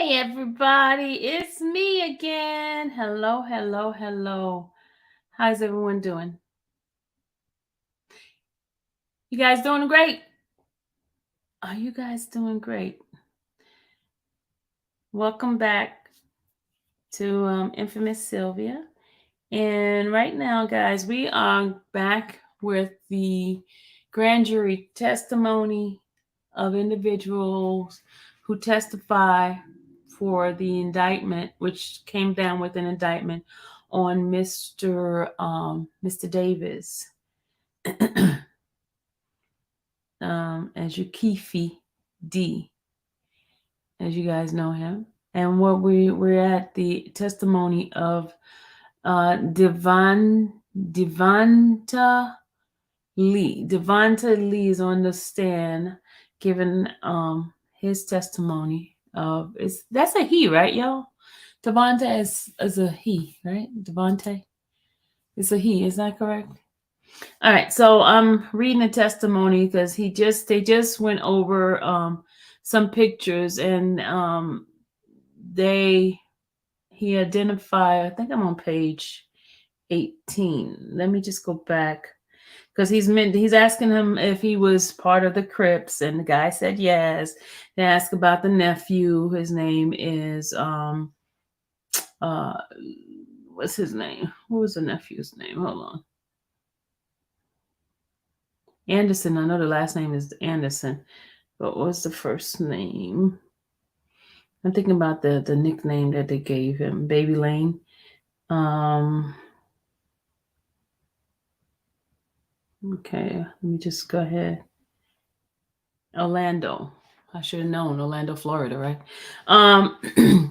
Hey everybody, it's me again. Hello, hello, hello. How's everyone doing? You guys doing great? Are you guys doing great? Welcome back to Infamous Sylvia. And right now, guys, we are back with the grand jury testimony of individuals who testify for the indictment, which came down with an indictment on Mr. Davis, as you Keefe D, as you guys know him. And what we're at the testimony of Devonta Lee. Devonta Lee is on the stand giving his testimony of that's a he, right, y'all? Devonta is a he, right? Devonta is a he, is that correct? All right, so I'm reading the testimony because they just went over some pictures and he identified, I think I'm on page 18. Let me just go back because he's asking him if he was part of the Crips, and the guy said yes. They asked about the nephew. His name is what's his name? What was the nephew's name? Hold on. Anderson. I know the last name is Anderson, but what was the first name? I'm thinking about the nickname that they gave him, Baby Lane. Okay, let me just go ahead. Orlando. I should have known Orlando, Florida, right?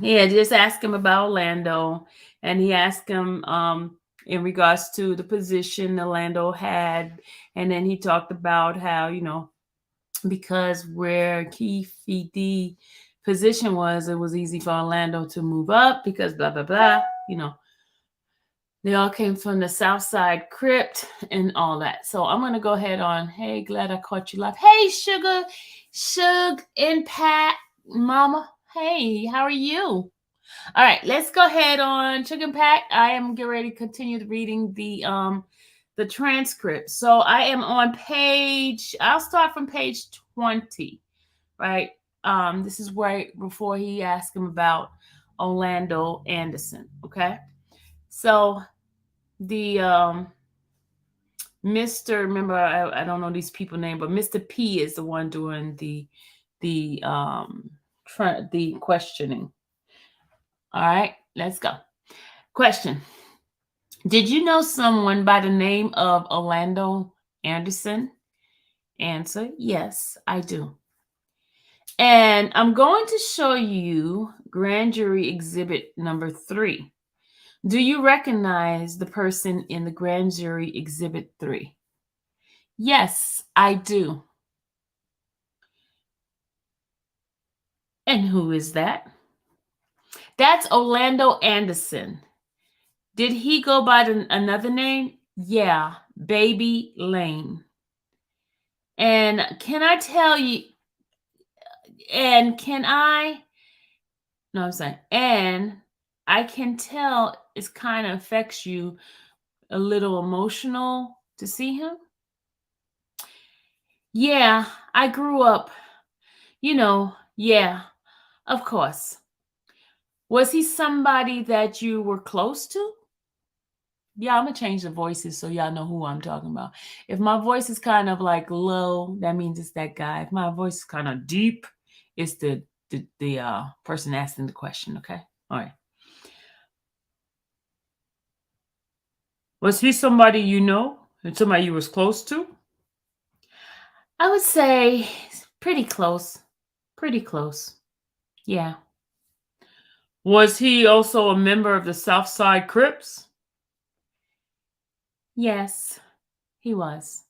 Yeah, just ask him about Orlando, and he asked him in regards to the position Orlando had, and then he talked about how because where Keefe D position was, it was easy for Orlando to move up because blah blah blah. They all came from the South Side Crypt and all that. So I'm gonna go ahead on. Hey, glad I caught you live. Hey, Shug and Pat, Mama. Hey, how are you? All right, let's go ahead on Sugar and Pat. I am getting ready to continue reading the transcript. So I am on page. I'll start from page 20. Right. This is right before he asked him about Orlando Anderson. Okay. So the Mr. Remember, I don't know these people name, but Mr. P is the one doing the questioning. All right, let's go. Question: did you know someone by the name of Orlando Anderson? Answer: yes, I do. And I'm going to show you grand jury exhibit number 3. Do you recognize the person in the grand jury exhibit 3? Yes, I do. And who is that? That's Orlando Anderson. Did he go by another name? Yeah, Baby Lane. And can I tell you, and can I, no, I'm saying, and I can tell it kind of affects you a little emotional to see him. Yeah, I grew up, yeah, of course. Was he somebody that you were close to? Yeah, I'm gonna change the voices so y'all know who I'm talking about. If my voice is kind of like low, that means it's that guy. If my voice is kind of deep, it's the person asking the question. Okay, all right. Was he somebody you know and somebody you was close to? I would say pretty close. Pretty close. Yeah. Was he also a member of the South Side Crips? Yes, he was.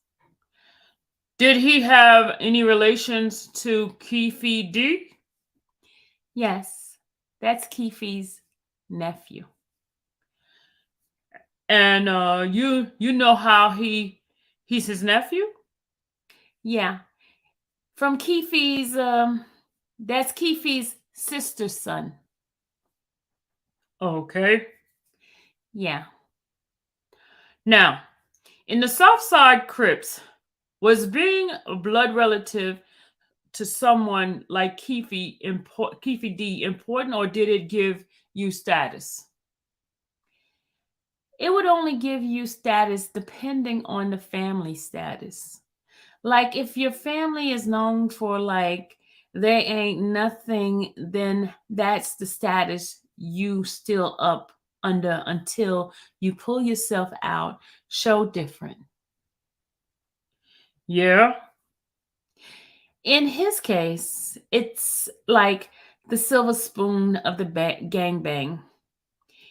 Did he have any relations to Keefe D? Yes, that's Keefe's nephew. And you know how he's his nephew? Yeah. From Keefe's that's Keefe's sister's son. Okay. Yeah. Now, in the South Side Crips, was being a blood relative to someone like Keefe D important, or did it give you status? It would only give you status depending on the family status. Like if your family is known for like there ain't nothing, then that's the status you still up under until you pull yourself out, show different. Yeah. In his case, it's like the silver spoon of the gangbang.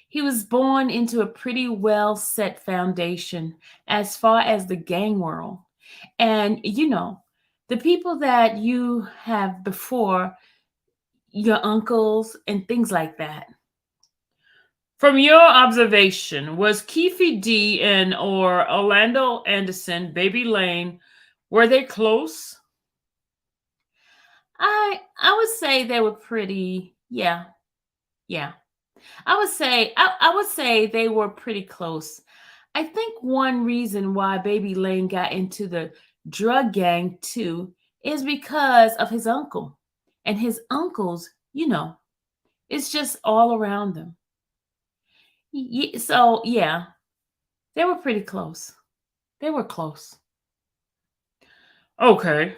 He was born into a pretty well set foundation as far as the gang world. And, the people that you have before, your uncles and things like that. From your observation, was Keefe D and or Orlando Anderson, Baby Lane, were they close? I would say they were pretty, yeah, yeah. I would say they were pretty close. I think one reason why Baby Lane got into the drug gang too is because of his uncle. And his uncles, it's just all around them. So, yeah, they were pretty close. They were close. Okay.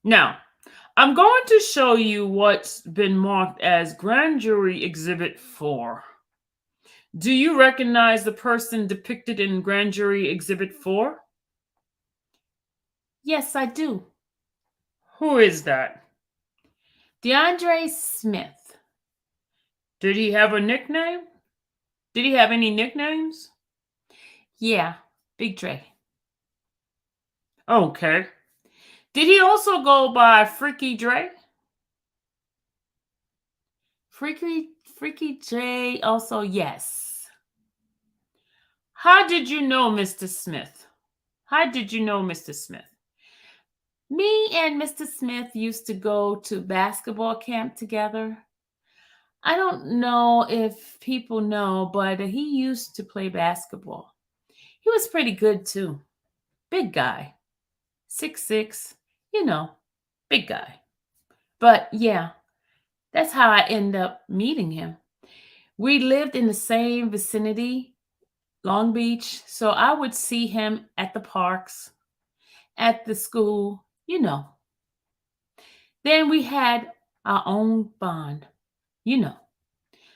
Now, I'm going to show you what's been marked as Grand Jury Exhibit 4. Do you recognize the person depicted in Grand Jury Exhibit 4? Yes, I do. Who is that? DeAndre Smith. Did he have a nickname? Did he have any nicknames? Yeah, Big Dre. Okay. Did he also go by Freaky Dre? Freaky J also, yes. How did you know Mr. Smith? How did you know Mr. Smith? Me and Mr. Smith used to go to basketball camp together. I don't know if people know, but he used to play basketball. He was pretty good too. Big guy. 6'6", you know, big guy. But yeah, that's how I end up meeting him. We lived in the same vicinity, Long Beach, so I would see him at the parks, at the school, you know. Then we had our own bond, you know.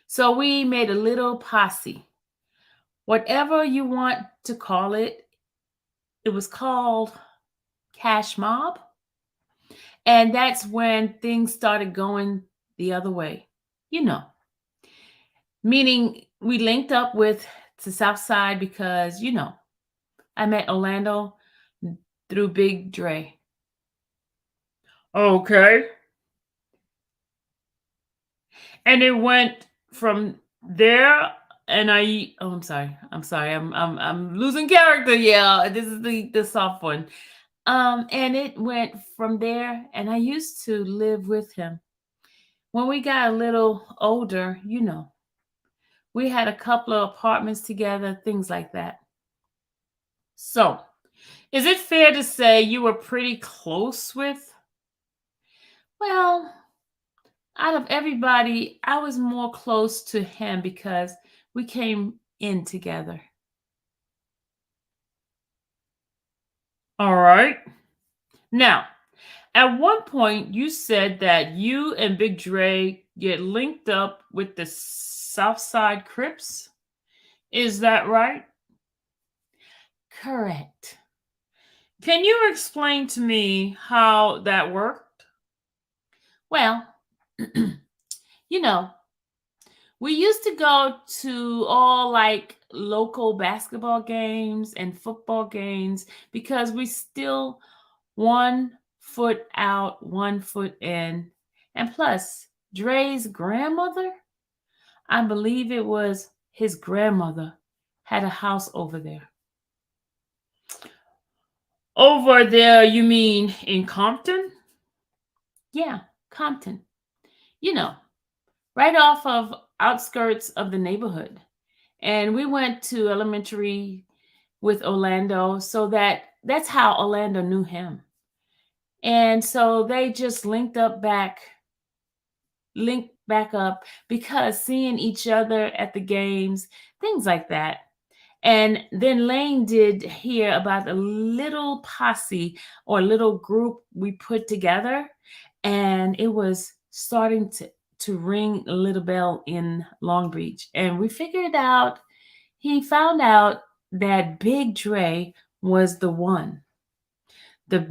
So we made a little posse. Whatever you want to call it, it was called Cash Mob. And that's when things started going the other way, you know. Meaning we linked up with the South Side because, I met Orlando through Big Dre. Okay. And it went from there, and I'm sorry. I'm losing character. Yeah, this is the soft one. And it went from there, and I used to live with him. When we got a little older, we had a couple of apartments together, things like that. So, is it fair to say you were pretty close with? Well, out of everybody, I was more close to him because we came in together. All right. Now, at one point, you said that you and Big Dre get linked up with the Southside Crips. Is that right? Correct. Can you explain to me how that worked? Well, you know, we used to go to all like local basketball games and football games because we still one foot out, one foot in. And plus, Dre's grandmother, I believe it was his grandmother, had a house over there. Over there, you mean in Compton? Yeah, Compton. You know. right off of outskirts of the neighborhood. And we went to elementary with Orlando, so that's how Orlando knew him. And so they just linked back up because seeing each other at the games, things like that. And then Lane did hear about a little posse or little group we put together, and it was starting to ring a little bell in Long Beach. And we figured out, he found out that Big Dre was the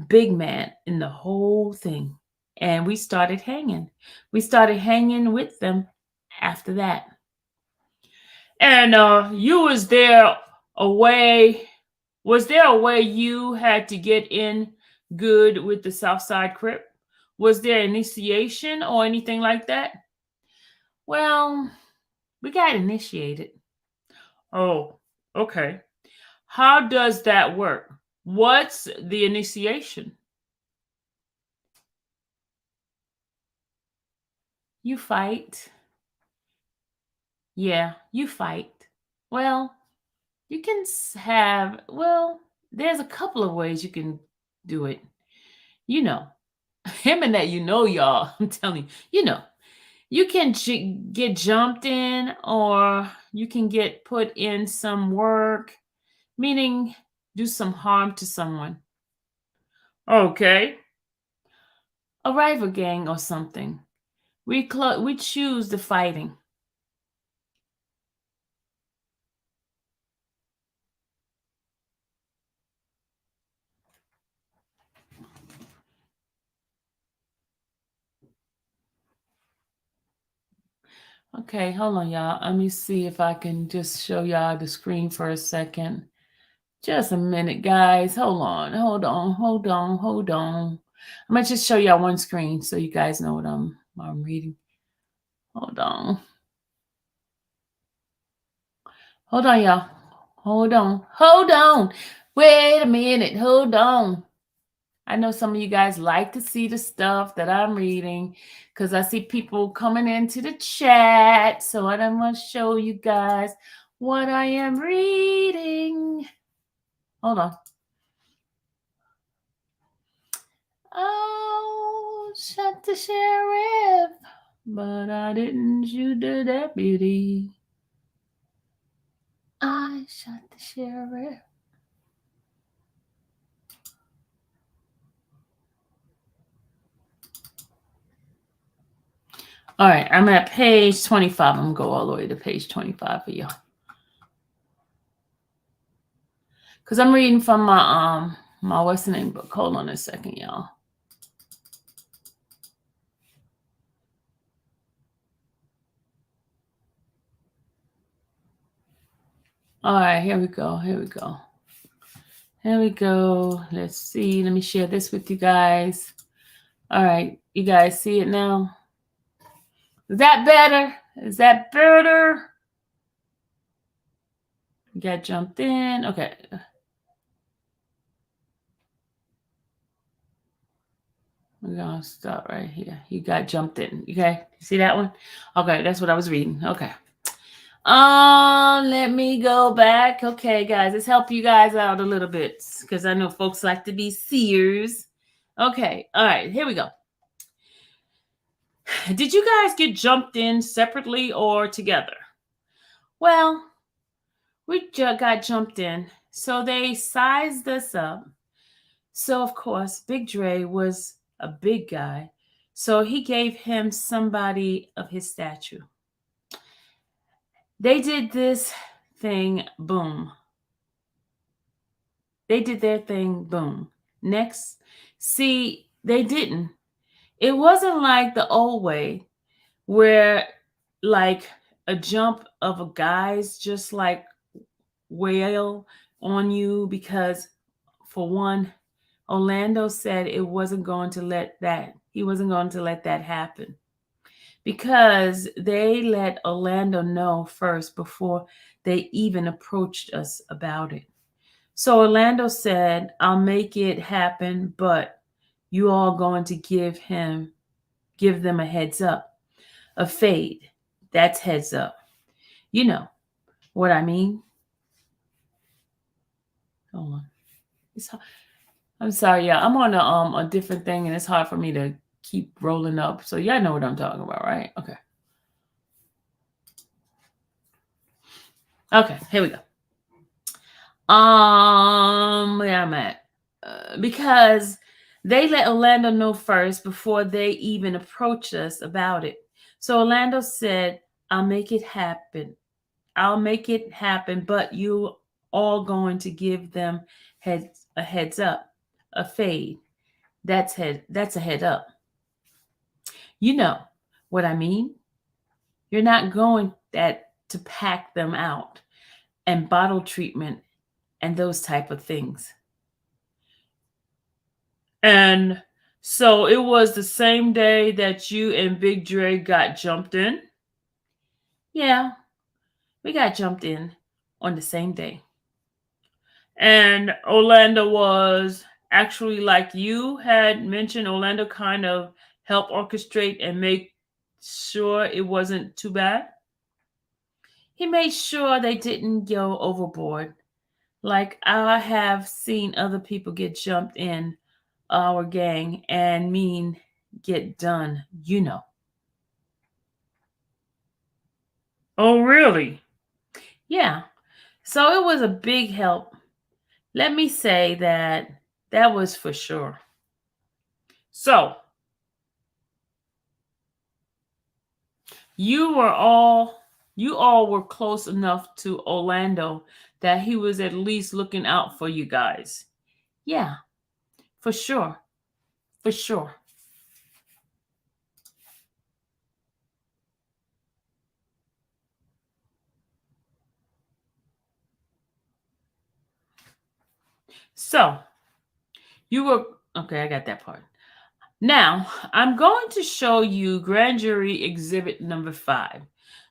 big man in the whole thing. And we started hanging. We started hanging with them after that. And you was there a way. Was there a way you had to get in good with the Southside Crip? Was there initiation or anything like that? Well, we got initiated. Oh, okay. How does that work? What's the initiation? You fight. Yeah, you fight. Well, you can well, there's a couple of ways you can do it. You know, him and that, y'all. I'm telling you, you can get jumped in, or you can get put in some work, meaning do some harm to someone, Okay. a rival gang or something. We choose the fighting. Okay, hold on, y'all. Let me see if I can just show y'all the screen for a second. Just a minute, guys. Hold on, hold on, hold on, hold on. I'm gonna just show y'all one screen so you guys know what I'm reading. Hold on. Hold on, y'all. Hold on. Hold on. Wait a minute. Hold on. I know some of you guys like to see the stuff that I'm reading because I see people coming into the chat. So I don't want to show you guys what I am reading. Hold on. Oh, shut the sheriff. But I didn't shoot the deputy. I shot the sheriff. All right, I'm at page 25. I'm gonna go all the way to page 25 for y'all. Because I'm reading from my what's the name book. Hold on a second, y'all. All right, here we go. Here we go. Here we go. Let's see. Let me share this with you guys. All right, you guys see it now? Is that better? Is that better? You got jumped in. Okay. We're gonna stop right here. You got jumped in. Okay. See that one? Okay, that's what I was reading. Okay. Let me go back. Okay, guys, let's help you guys out a little bit because I know folks like to be seers. Okay, all right, here we go. Did you guys get jumped in separately or together? Well, we got jumped in, so they sized us up. So of course, Big Dre was a big guy, so he gave him somebody of his stature. They did this thing, boom. They did their thing, boom. Next, see, they didn't. It wasn't like the old way where, like, a jump of a guys just like wail on you because, for one, Orlando said it wasn't going to let that, he wasn't going to let that happen because they let Orlando know first before they even approached us about it. So Orlando said, I'll make it happen, but you all going to give them a heads up, a fade. That's heads up. You know what I mean? Hold on. I'm sorry, yeah. I'm on a different thing and it's hard for me to keep rolling up. So y'all know what I'm talking about, right? Okay. Okay, here we go. Where I'm at. Because they let Orlando know first before they even approached us about it. So Orlando said, I'll make it happen. I'll make it happen, but you all going to give them a heads up, a fade. That's a head up. You know what I mean? You're not going that to pack them out and bottle treatment and those type of things. And so it was the same day that you and Big Dre got jumped in? Yeah, we got jumped in on the same day. And Orlando was actually, like you had mentioned, Orlando kind of helped orchestrate and make sure it wasn't too bad? He made sure they didn't go overboard. Like I have seen other people get jumped in our gang and mean get done, you know. Oh, really? Yeah. So it was a big help. Let me say that was for sure. So, you all were close enough to Orlando that he was at least looking out for you guys. Yeah, for sure. For sure. So, You were okay, I got that part. Now, I'm going to show you grand jury exhibit number 5.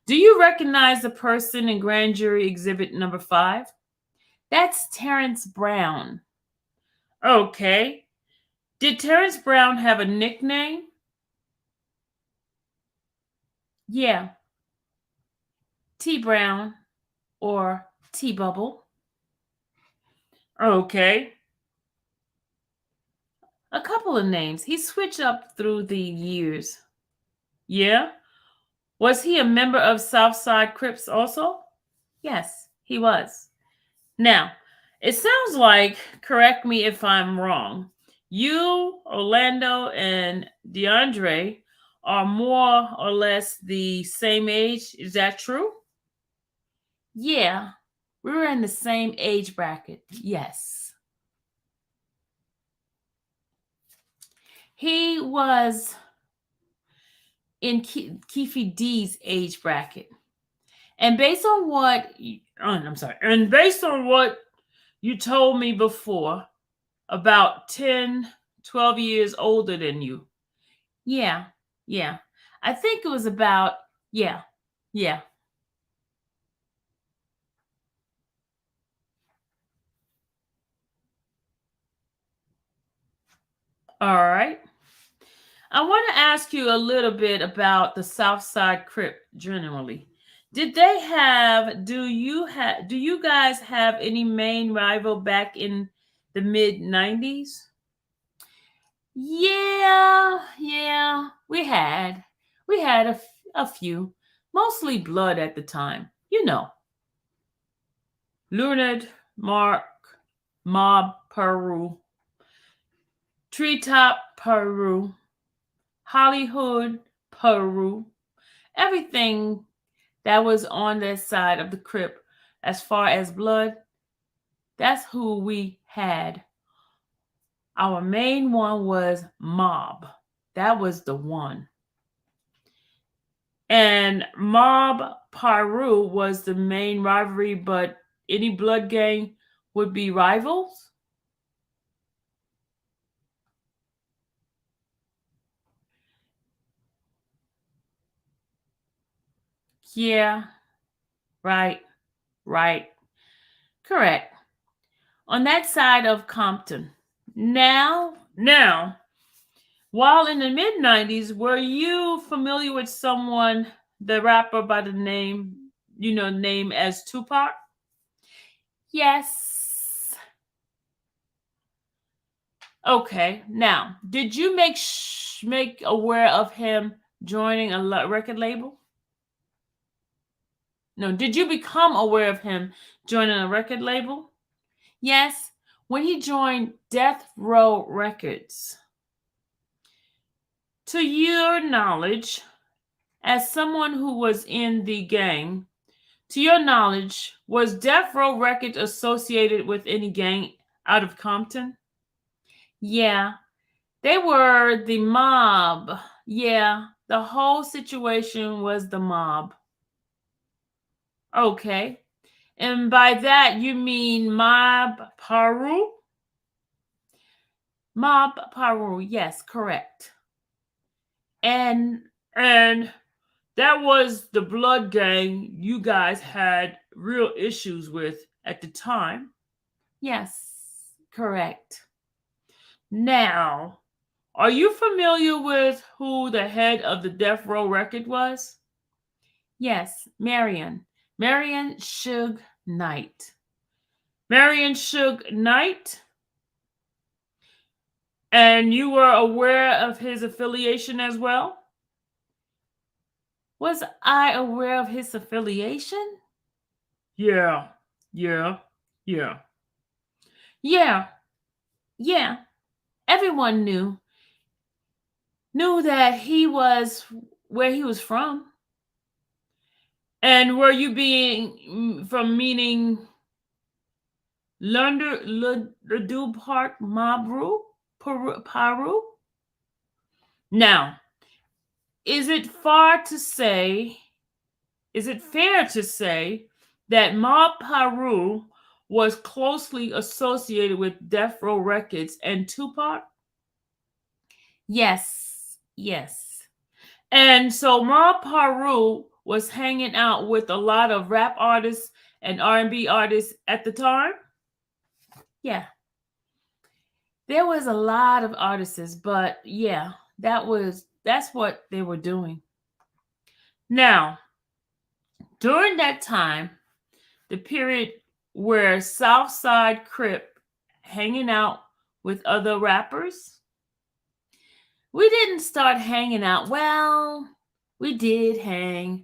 Do you recognize the person in grand jury exhibit number 5? That's Terrence Brown. okay. Did Terrence Brown have a nickname? Yeah, T Brown or T Bubble. Okay. A couple of names. He switched up through the years. Yeah. Was he a member of Southside Crips also? Yes, he was. Now, it sounds like, correct me if I'm wrong, you, Orlando, and DeAndre are more or less the same age. Is that true? Yeah, we were in the same age bracket. Yes. He was in Keefe D's age bracket. And based on what, I'm sorry. And based on what you told me before, about 10, 12 years older than you. yeah, yeah. I think it was about, yeah, yeah. All right. I want to ask you a little bit about the Southside Crip generally. Did they have, do you guys have any main rival back in the mid 90s? Yeah, we had a few, mostly blood at the time, you know. Leonard, Mark, Mob, Peru, Treetop, Peru, Hollywood, Peru, everything that was on that side of the crypt as far as blood, that's who we had. Our main one was Mob. That was the one. and Mob Peru was the main rivalry, but any blood gang would be rivals. Yeah, right, right. Correct. On that side of Compton. Now, while in the mid 90s, were you familiar with someone the rapper by the name, name as Tupac? Yes. Okay. Now, did you make aware of him joining a record label? No, did you become aware of him joining a record label? Yes. When he joined Death Row Records. To your knowledge, as someone who was in the gang, to your knowledge, was Death Row Records associated with any gang out of Compton? Yeah. They were the mob. Yeah. The whole situation was the mob. Okay. And by that, you mean Mob Paru? Mob Paru. Yes, correct. And that was the blood gang you guys had real issues with at the time. Yes, correct. Now, are you familiar with who the head of the Death Row Record was? Yes, Marion. Marion Suge Knight. Marion Suge Knight? And you were aware of his affiliation as well? Was I aware of his affiliation? Yeah, yeah, yeah. Yeah, yeah. Everyone knew that he was where he was from. And were you being from meaning Ledoux Park Mabru? Paru? Now, is it fair to say that Mob Paru was closely associated with Death Row Records and Tupac? Yes, yes. And so Mob Paru was hanging out with a lot of rap artists and R&B artists at the time? Yeah. There was a lot of artists, but yeah, that's what they were doing. Now, during that time, the period where Southside Crip hanging out with other rappers, We didn't start hanging out. Well, we did hang.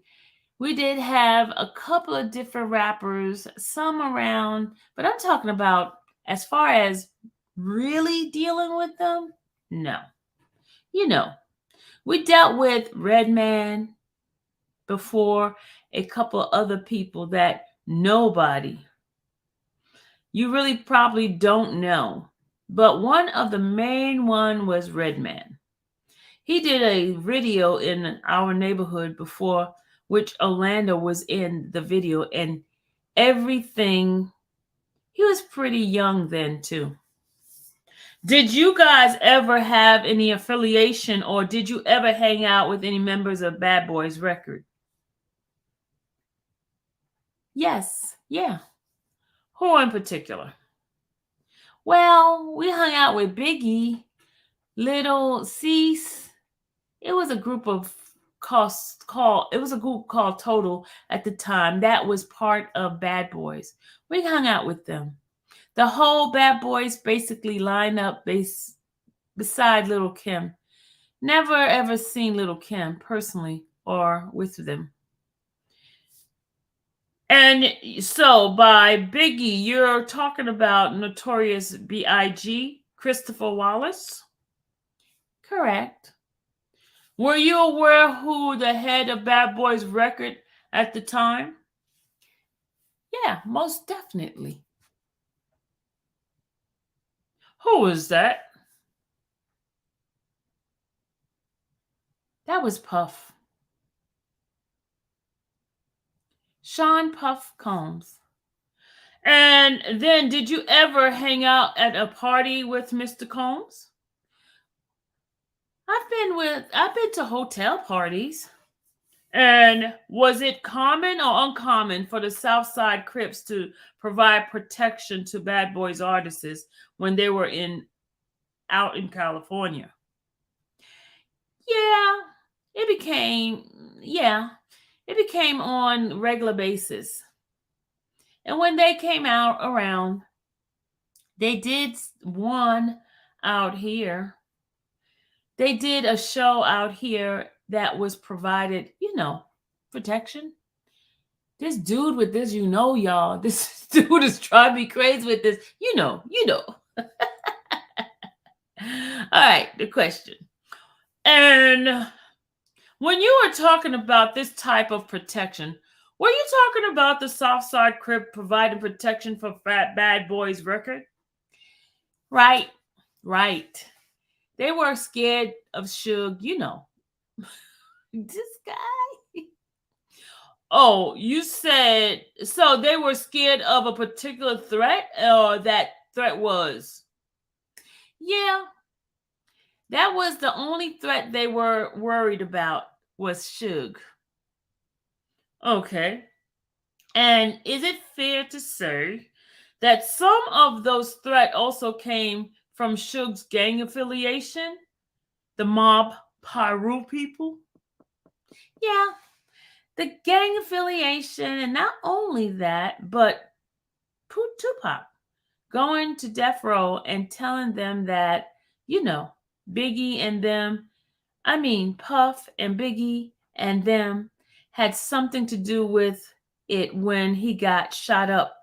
We did have a couple of different rappers, some around, but I'm talking about as far as really dealing with them, no. You know, we dealt with Redman before, a couple other people that nobody, you really probably don't know. But one of the main one was Redman. He did a video in our neighborhood before, which Orlando was in the video, and everything. He was pretty young then, too. did you guys ever have any affiliation or did you ever hang out with any members of Bad Boys Record? Yes, yeah. Who in particular? Well, we hung out with Biggie, Little Cease. It was a group of it was a group called Total at the time that was part of Bad Boys. We hung out with them. The whole Bad Boys basically lined up beside Little Kim. Never ever seen Little Kim personally or with them. And so by Biggie, you're talking about Notorious B.I.G., Christopher Wallace? Correct. Were you aware who the head of Bad Boys Record at the time? Yeah, most definitely. Who was that? That was Puff. Sean Puff Combs. And then did you ever hang out at a party with Mr. Combs? I've been to hotel parties. And was it common or uncommon for the Southside Crips to provide protection to Bad Boys artists when they were out in California? Yeah, it became, yeah. It became on regular basis. And when they came out around, they did one out here. They did a show out here that was provided, protection. This dude with this, y'all. This dude is driving me crazy with this. All right, the question. And when you were talking about this type of protection, were you talking about the Southside Crip providing protection for Fat Bad Boys record? Right, right. They were scared of Suge, this guy. Oh, you said so they were scared of a particular threat, or that threat was? Yeah, that was the only threat they were worried about was Suge. Okay. And is it fair to say that some of those threats also came from Suge's gang affiliation, the mob Pyru people? Yeah, the gang affiliation, and not only that, but Tupac going to death row and telling them that, Biggie and them, Puff and Biggie and them had something to do with it when he got shot up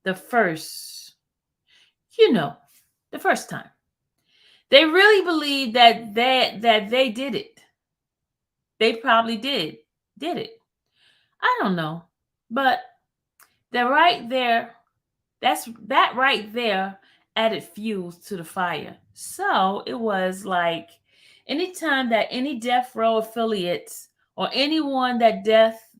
the first, you know, the first time. They really believe that they did it. They probably did it. I don't know, but they're right there. That right there added fuel to the fire. So it was like anytime that any death row affiliates or anyone that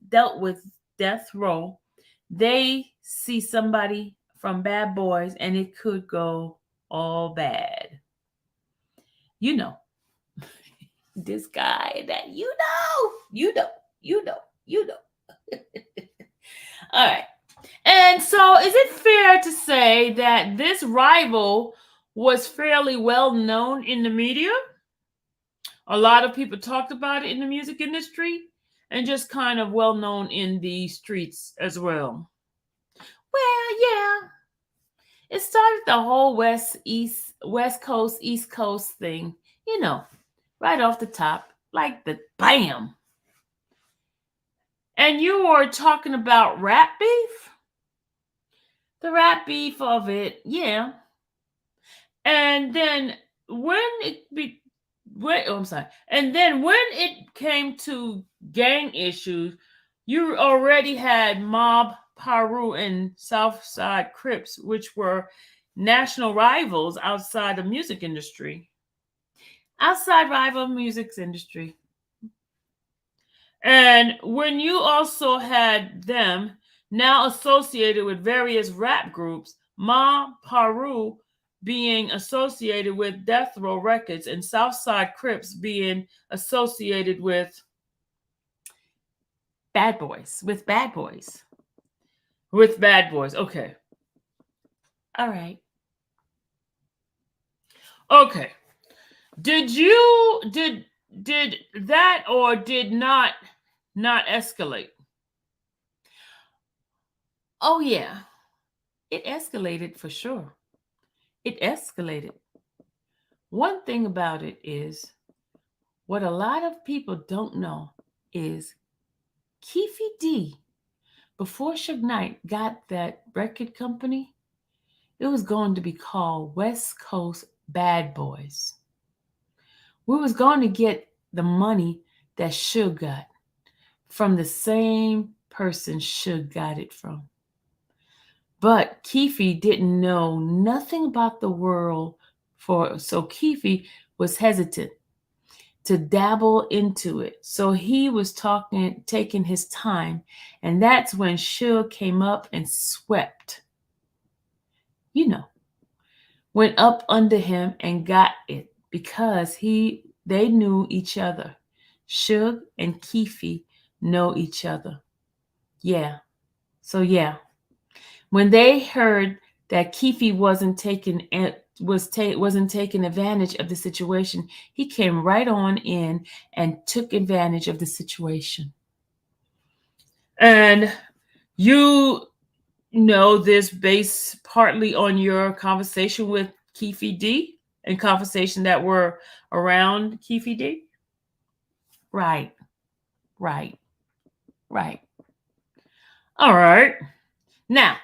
dealt with death row, they see somebody from Bad Boys and it could go all bad. You know, this guy that you know. All right. And so, is it fair to say that this rival was fairly well known in the media? A lot of people talked about it in the music industry and just kind of well known in the streets as well. Well, yeah. It started the whole West Coast, East Coast thing, right off the top, like the bam. And you were talking about rap beef? The rap beef of it, yeah. And then when it be when oh, I'm sorry. And then when it came to gang issues, you already had Mob Paru and Southside Crips, which were national rivals outside the music industry. Outside rival music industry. And when you also had them now associated with various rap groups, Ma Paru being associated with Death Row Records and Southside Crips being associated with Bad Boys. With Bad Boys. With Bad Boys. Okay. All right. Okay. Did that or did not escalate? Oh yeah. It escalated for sure. It escalated. One thing about it is what a lot of people don't know is Keefe D, before Suge Knight got that record company, it was going to be called West Coast Bad Boys. We was going to get the money that Suge got from the same person Suge got it from. But Keefe didn't know nothing about the world so Keefe was hesitant to dabble into it. So he was taking his time, and that's when Suge came up and swept. Went up under him and got it because they knew each other. Suge and Keefe know each other. Yeah. So yeah. When they heard that Keefe wasn't taking advantage of the situation, he came right on in and took advantage of the situation. And you know this based partly on your conversation with Keefe D and conversation that were around Keefe D. Right, right, right. All right. Now,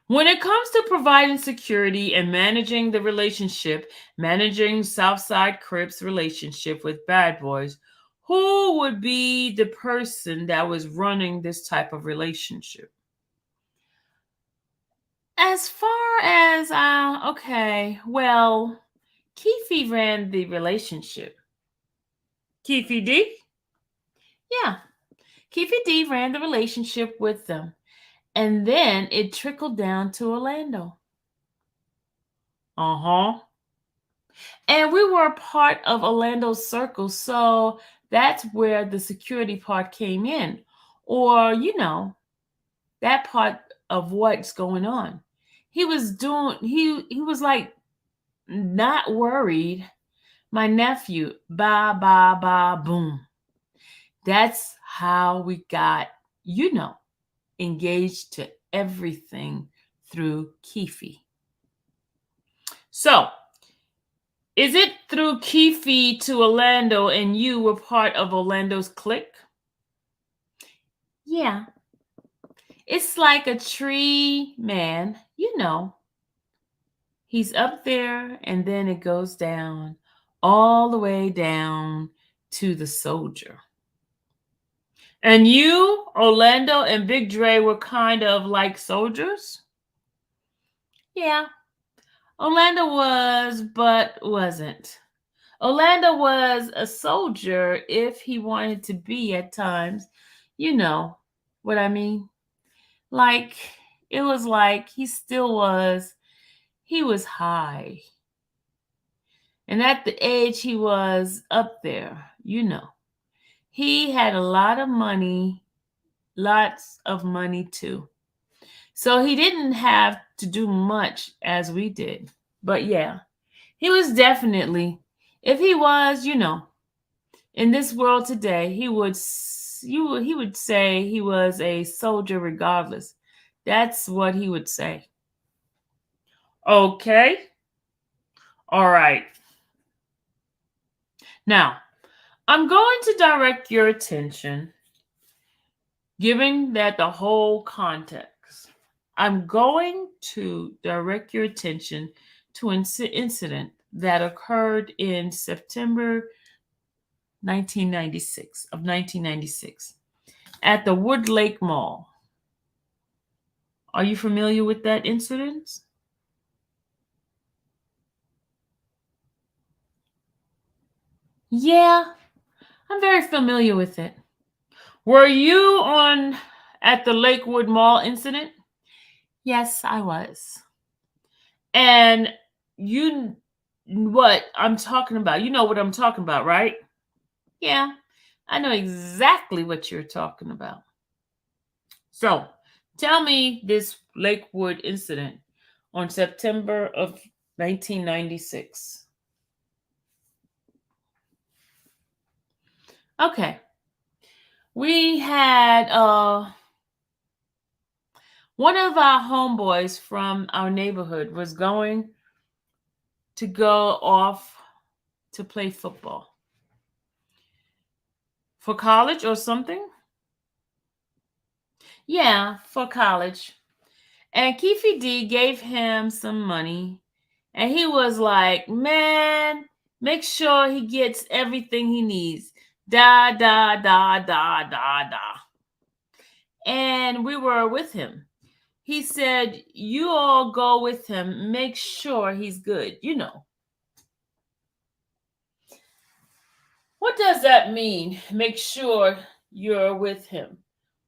when it comes to providing security and managing the relationship, managing Southside Crips relationship with Bad Boys, who would be the person that was running this type of relationship? As far as okay, well, Keefe ran the relationship. Keefe D? Yeah, Keefe D ran the relationship with them, and then it trickled down to Orlando. Uh-huh. And we were a part of Orlando's circle, so that's where the security part came in. Or, that part of what's going on. He was like not worried. My nephew, ba ba ba boom. That's how we got, you know, engaged to everything through Keefe. So, is it through Keefe to Orlando and you were part of Orlando's clique? Yeah, it's like a tree man, He's up there and then it goes down all the way down to the soldier. And you, Orlando, and Big Dre were kind of like soldiers? Yeah, Orlando was, but wasn't. Orlando was a soldier if he wanted to be at times. You know what I mean? Like, it was like he still was, he was high. And at the age he was up there, he had a lot of money, lots of money too. So he didn't have to do much as we did. But yeah, he was definitely, if he was, in this world today, he would say he was a soldier regardless. That's what he would say. Okay. All right. Now, I'm going to direct your attention, given that the whole context, I'm going to direct your attention to an incident that occurred in September 1996 at the Wood Mall. Are you familiar with that incident? Yeah, I'm very familiar with it. Were you on at the Lakewood Mall incident? Yes, I was. And you what I'm talking about. You know what I'm talking about, right? Yeah, I know exactly what you're talking about. So, tell me this Lakewood incident on September of 1996. Okay. We had one of our homeboys from our neighborhood was going to go off to play football. For college or something? Yeah, for college. And Keefe D gave him some money. And he was like, man, make sure he gets everything he needs. Da, da, da, da, da, da. And we were with him. He said, you all go with him. Make sure he's good. What does that mean? Make sure you're with him.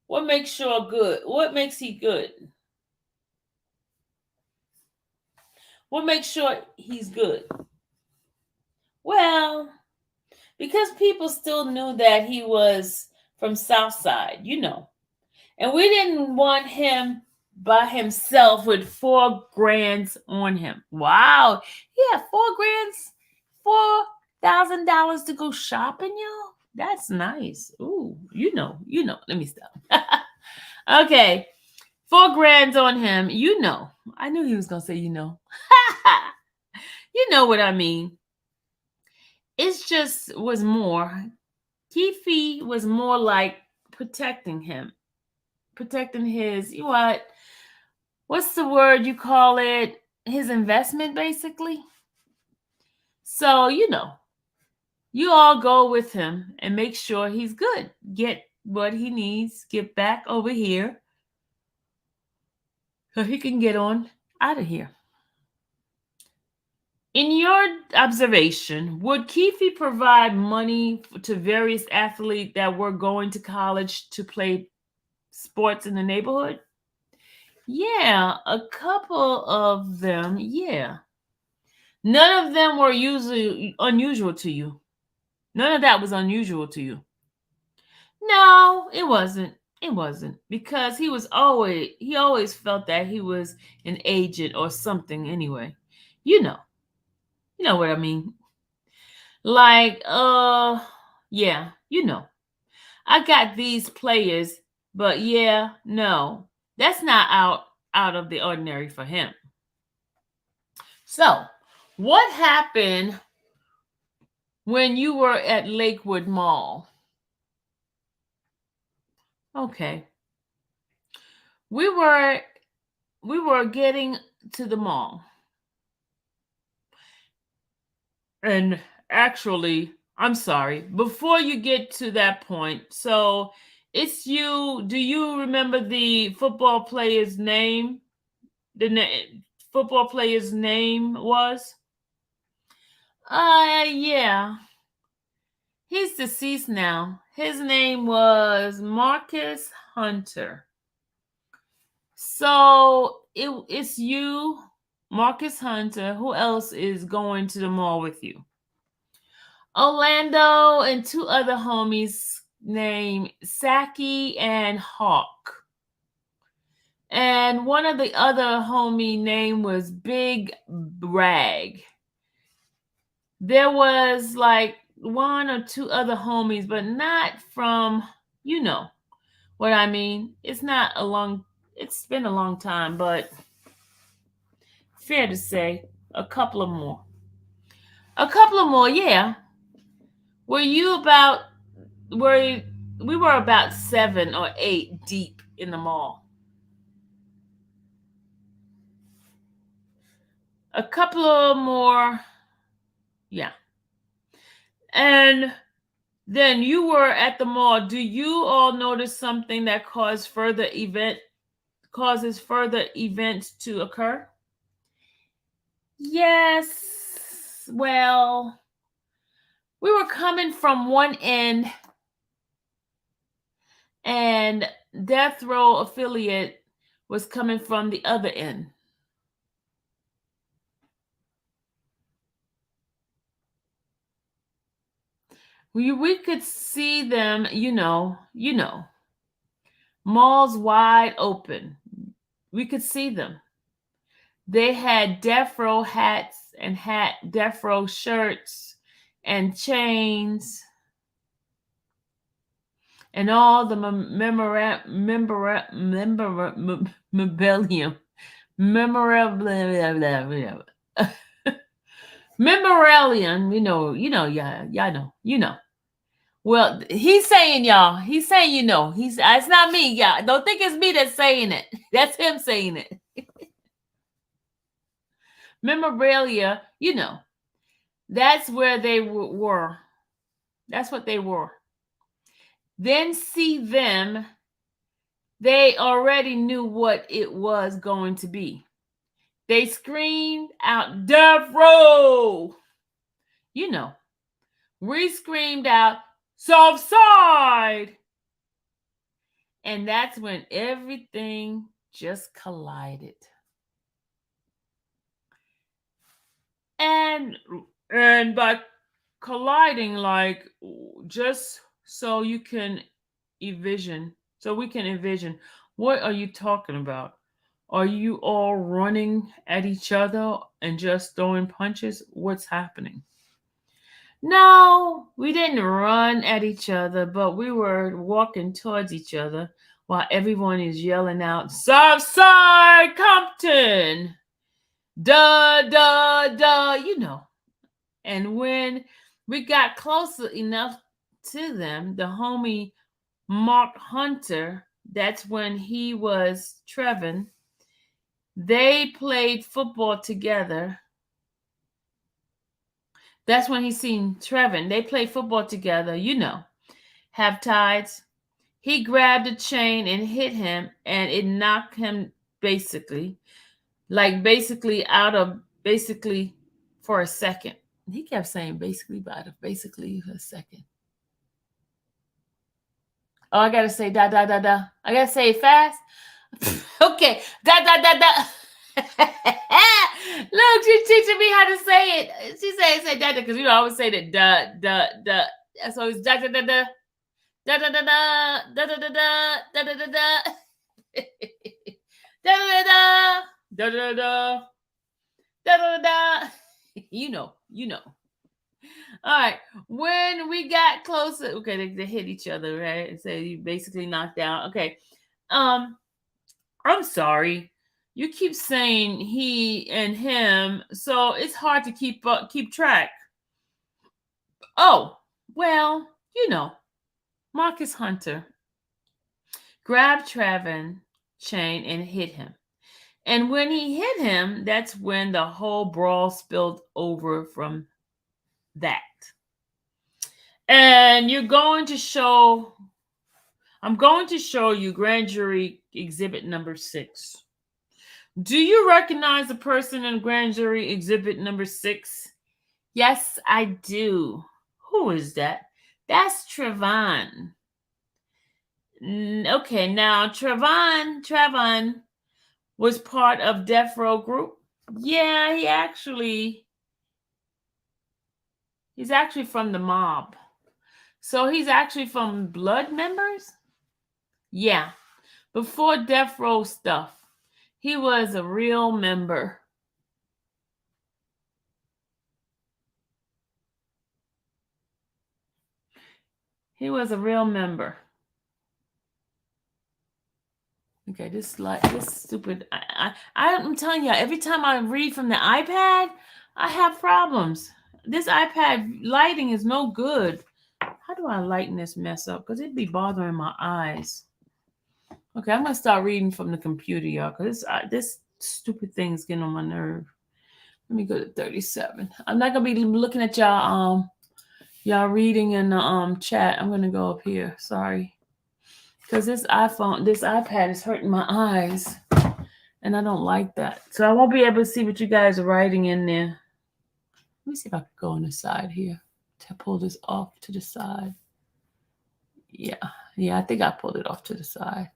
What makes sure good? What makes he good? What makes sure he's good? Well, because people still knew that he was from Southside. And we didn't want him by himself with 4 grands on him. Wow. He had 4 grands, $4,000 to go shopping, y'all. That's nice. Ooh, Let me stop. Okay, 4 grand on him. You know, I knew he was gonna say you know. You know what I mean. It's just was more. Keefe was more like protecting him, protecting his. You know what? What's the word you call it? His investment, basically. So you all go with him and make sure he's good. Get what he needs. Get back over here so he can get on out of here. In your observation, would Keefe provide money to various athletes that were going to college to play sports in the neighborhood? Yeah, a couple of them. Yeah. None of them were usually unusual to you. None of that was unusual to you. No, it wasn't. It wasn't because he always felt that he was an agent or something anyway. You know. You know what I mean. Like yeah, I got these players, but yeah, no. That's not out of the ordinary for him. So, what happened when you were at Lakewood Mall? Okay. We were we were getting to the mall. And actually, I'm sorry. Before you get to that point, so it's you. Do you remember the football player's name? Football player's name was? Yeah. He's deceased now. His name was Marcus Hunter. So it's you, Marcus Hunter. Who else is going to the mall with you? Orlando and two other homies named Saki and Hawk. And one of the other homie name was Big Rag. There was like one or two other homies, but not from, you know what I mean. It's been a long time, but fair to say, a couple of more. A couple of more, yeah. Were you about were we were about 7 or 8 deep in the mall. A couple of more, yeah. And then you were at the mall. Do you all notice something that causes further events to occur? Yes. Well, we were coming from one end and Death Row affiliate was coming from the other end. We could see them, malls wide open. We could see them. They had Death Row hats and Death Row shirts and chains and all the memorabilium. Memorabilium, yeah, I know, Well, he's saying y'all. He's saying it's not me, y'all. Don't think it's me that's saying it. That's him saying it. Memorabilia, that's where they were. That's what they were. Then see them. They already knew what it was going to be. They screamed out, "Death Row!" We screamed out, "South Side!" And that's when everything just collided. And by colliding, like, just so you can envision, what are you talking about? Are you all running at each other and just throwing punches? What's happening? No, we didn't run at each other, but we were walking towards each other while everyone is yelling out, Southside Compton! Duh, duh, duh, you know. And when we got closer enough to them, the homie Mark Hunter, that's when he was Trevin, they played football together. That's when he seen Trevin. They played football together, you know, have tides. He grabbed a chain and hit him, and it knocked him basically out of basically for a second. He kept saying basically out of basically for a second. Oh, I gotta say da da da da. I gotta say it fast. Okay, da da da da. Look, she's teaching me how to say it. She say da da because I always say that da da da. So it's da da da da da da da da da da da da da da da da. Da da da da da da da da da. You know. All right. When we got closer, okay, they hit each other, right? So you basically knocked out. Okay. I'm sorry. You keep saying he and him, so it's hard to keep track. Oh, well, you know, Marcus Hunter grabbed Trevin chain and hit him. And when he hit him, that's when the whole brawl spilled over from that. And I'm going to show you grand jury exhibit number 6. Do you recognize the person in grand jury exhibit number 6? Yes, I do. Who is that? That's Trevon. Okay, now Trevon was part of Death Row Group. Yeah, he's actually from the mob. So he's actually from Blood Members? Yeah. Before Death Row stuff, he was a real member. He was a real member. Okay, this stupid. I'm telling you, every time I read from the iPad, I have problems. This iPad lighting is no good. How do I lighten this mess up? Because it'd be bothering my eyes. Okay, I'm gonna start reading from the computer, y'all, because this stupid thing's getting on my nerve. Let me go to 37. I'm not gonna be looking at y'all reading in the chat. I'm gonna go up here. Sorry. Because this iPad is hurting my eyes. And I don't like that. So I won't be able to see what you guys are writing in there. Let me see if I can go on the side here to pull this off to the side. Yeah, I think I pulled it off to the side.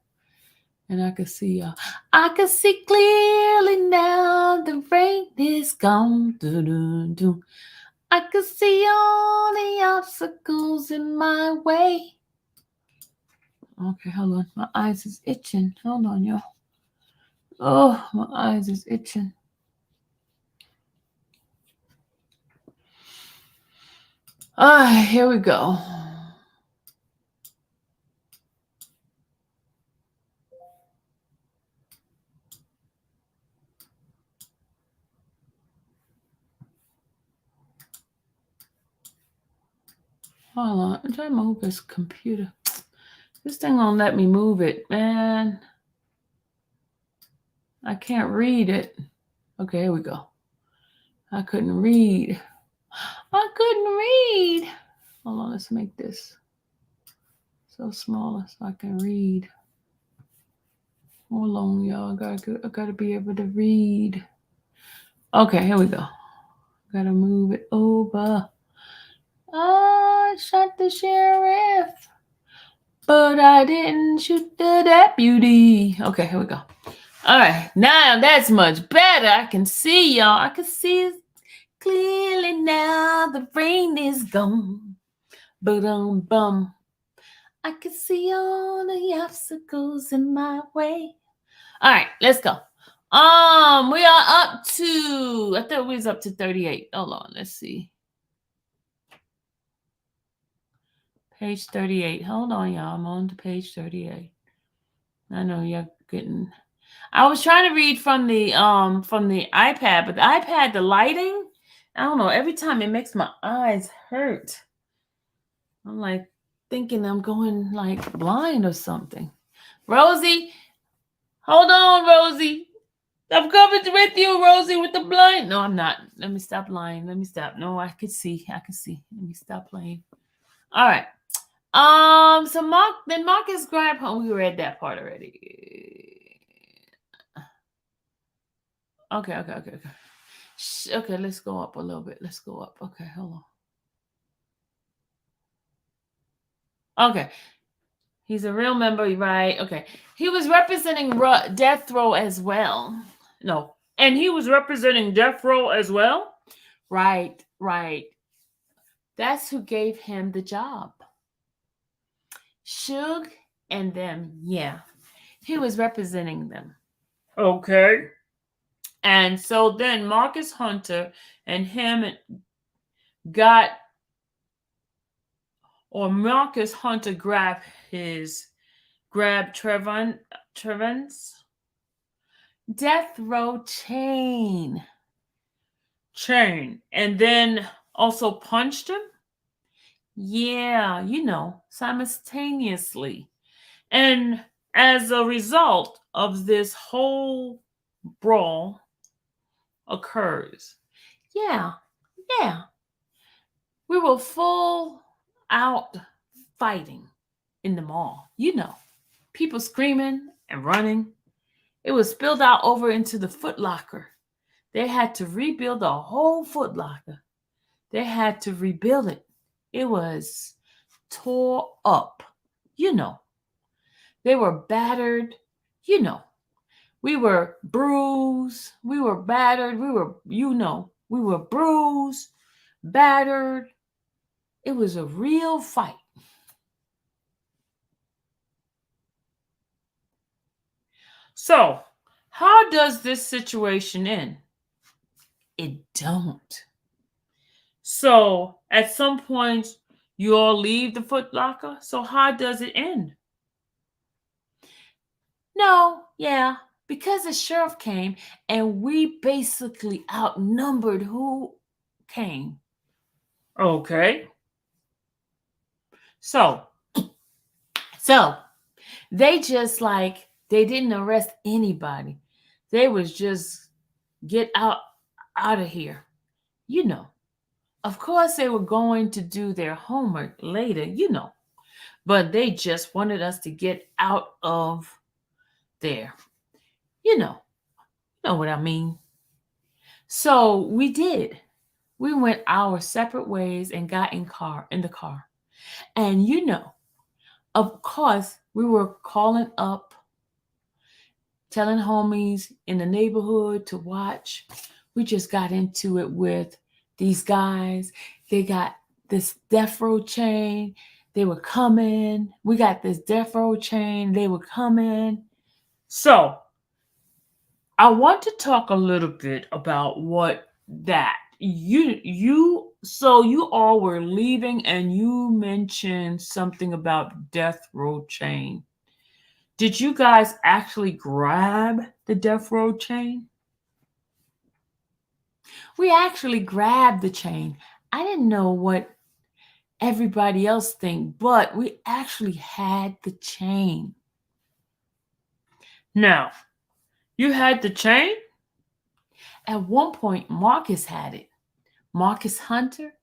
And I can see I can see clearly now the rain is gone. Doo-doo-doo. I can see all the obstacles in my way. Okay, hold on. My eyes is itching. Hold on, y'all. Oh, my eyes is itching. All right, here we go. Hold on. I'm trying to move this computer. This thing won't let me move it, man. I can't read it. Okay, here we go. I couldn't read. Hold on, let's make this so smaller so I can read. Hold on, y'all. I gotta be able to read. Okay, here we go. Gotta move it over. I shot the sheriff, but I didn't shoot the deputy. Okay, here we go. All right, now that's much better. I can see y'all. I can see clearly now. The rain is gone. Bum. I can see all the obstacles in my way. All right, let's go. We are up to, I thought we was up to 38. Hold on, let's see. Page 38. Hold on, y'all. I'm on to page 38. I know you're getting. I was trying to read from the iPad, but the iPad, the lighting, I don't know. Every time it makes my eyes hurt. I'm like thinking I'm going like blind or something. Rosie, hold on, Rosie. I'm coming with you, Rosie, with the blind. No, I'm not. Let me stop lying. Let me stop. No, I could see. I could see. Let me stop playing. All right. So Marcus grabbed home. We read that part already. Okay. Okay, let's go up a little bit. Let's go up. Okay, hold on. Okay, he's a real member, right? Okay, he was representing death row as well. No, And he was representing death row as well? right. That's who gave him the job. Suge and them, yeah. He was representing them. Okay. And so then Marcus Hunter and him got, or Marcus Hunter grabbed Trevon's Death row chain. chain and then also punched him. Yeah, simultaneously. And as a result of this whole brawl occurs. Yeah, yeah. We were full out fighting in the mall. People screaming and running. It was spilled out over into the Foot Locker. They had to rebuild the whole Foot Locker. They had to rebuild it. It was tore up. You know, they were battered. You know, we were bruised. We were battered. We were bruised, battered. It was a real fight. So, how does this situation end? It don't. So, at some point, you all leave the Foot Locker. So, how does it end? No, yeah, because the sheriff came and we basically outnumbered who came. Okay. So, So they just like they didn't arrest anybody. They was just get out of here. You know. Of course they were going to do their homework later, but they just wanted us to get out of there. You know. You know what I mean? So we did. We went our separate ways and got in the car. And of course, we were calling up, telling homies in the neighborhood to watch. We just got into it with these guys. They got this death row chain. They were coming. We got this death row chain. They were coming. so I want to talk a little bit about what that you all were leaving and you mentioned something about death row chain. Did you guys actually grab the death row chain? We actually grabbed the chain. I didn't know what everybody else think, but we actually had the chain. Now, you had the chain? At one point, Marcus had it. Marcus Hunter.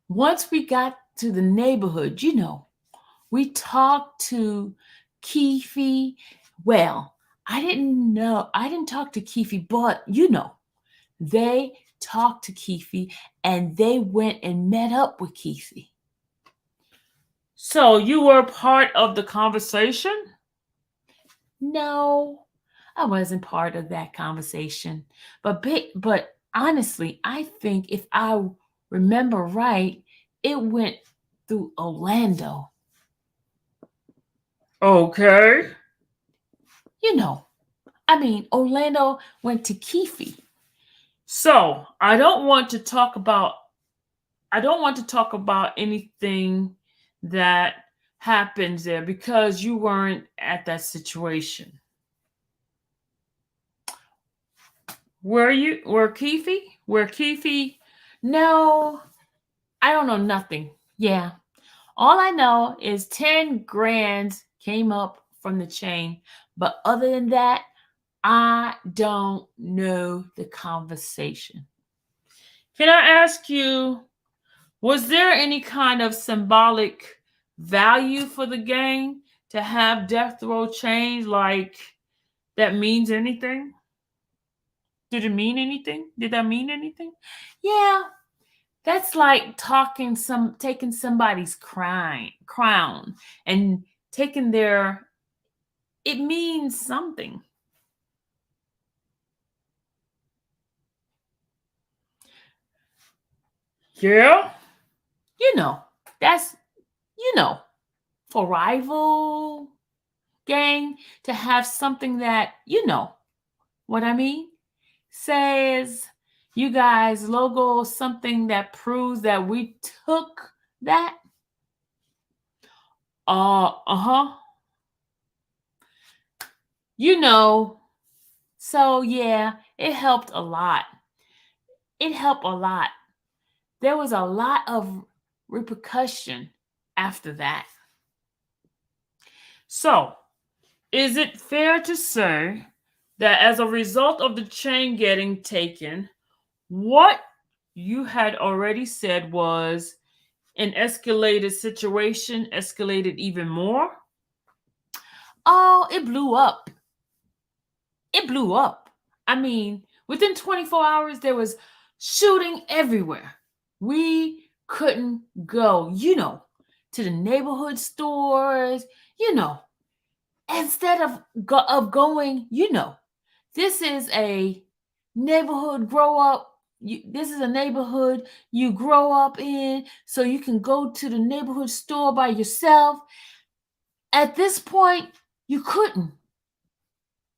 Once we got to the neighborhood, we talked to Keefe. Well, I didn't know. I didn't talk to Keefe, but they talked to Keefe and they went and met up with Keefe. So you were part of the conversation? No, I wasn't part of that conversation. But honestly, I think if I remember right, it went through Orlando. Okay. Orlando went to Keefe. So, I don't want to talk about anything that happens there because you weren't at that situation. Were Keefe? Were Keefe? No, I don't know nothing. Yeah. All I know is 10 grands came up from the chain. But other than that, I don't know the conversation. Can I ask you, was there any kind of symbolic value for the gang to have death row change like that means anything? Did it mean anything? Did that mean anything? Yeah, that's like taking somebody's crown and taking their, it means something. Yeah. You know, that's, you know, for rival gang to have something that, what I mean, says you guys logo something that proves that we took that. Uh-huh. You know, so yeah, it helped a lot. It helped a lot. There was a lot of repercussion after that. So, is it fair to say that as a result of the chain getting taken, what you had already said was an escalated situation escalated even more? Oh, it blew up. It blew up. I mean, within 24 hours, there was shooting everywhere. We couldn't go, to the neighborhood stores, you know, instead of going, this is a neighborhood grow up. This is a neighborhood you grow up in, so you can go to the neighborhood store by yourself. At this point, you couldn't.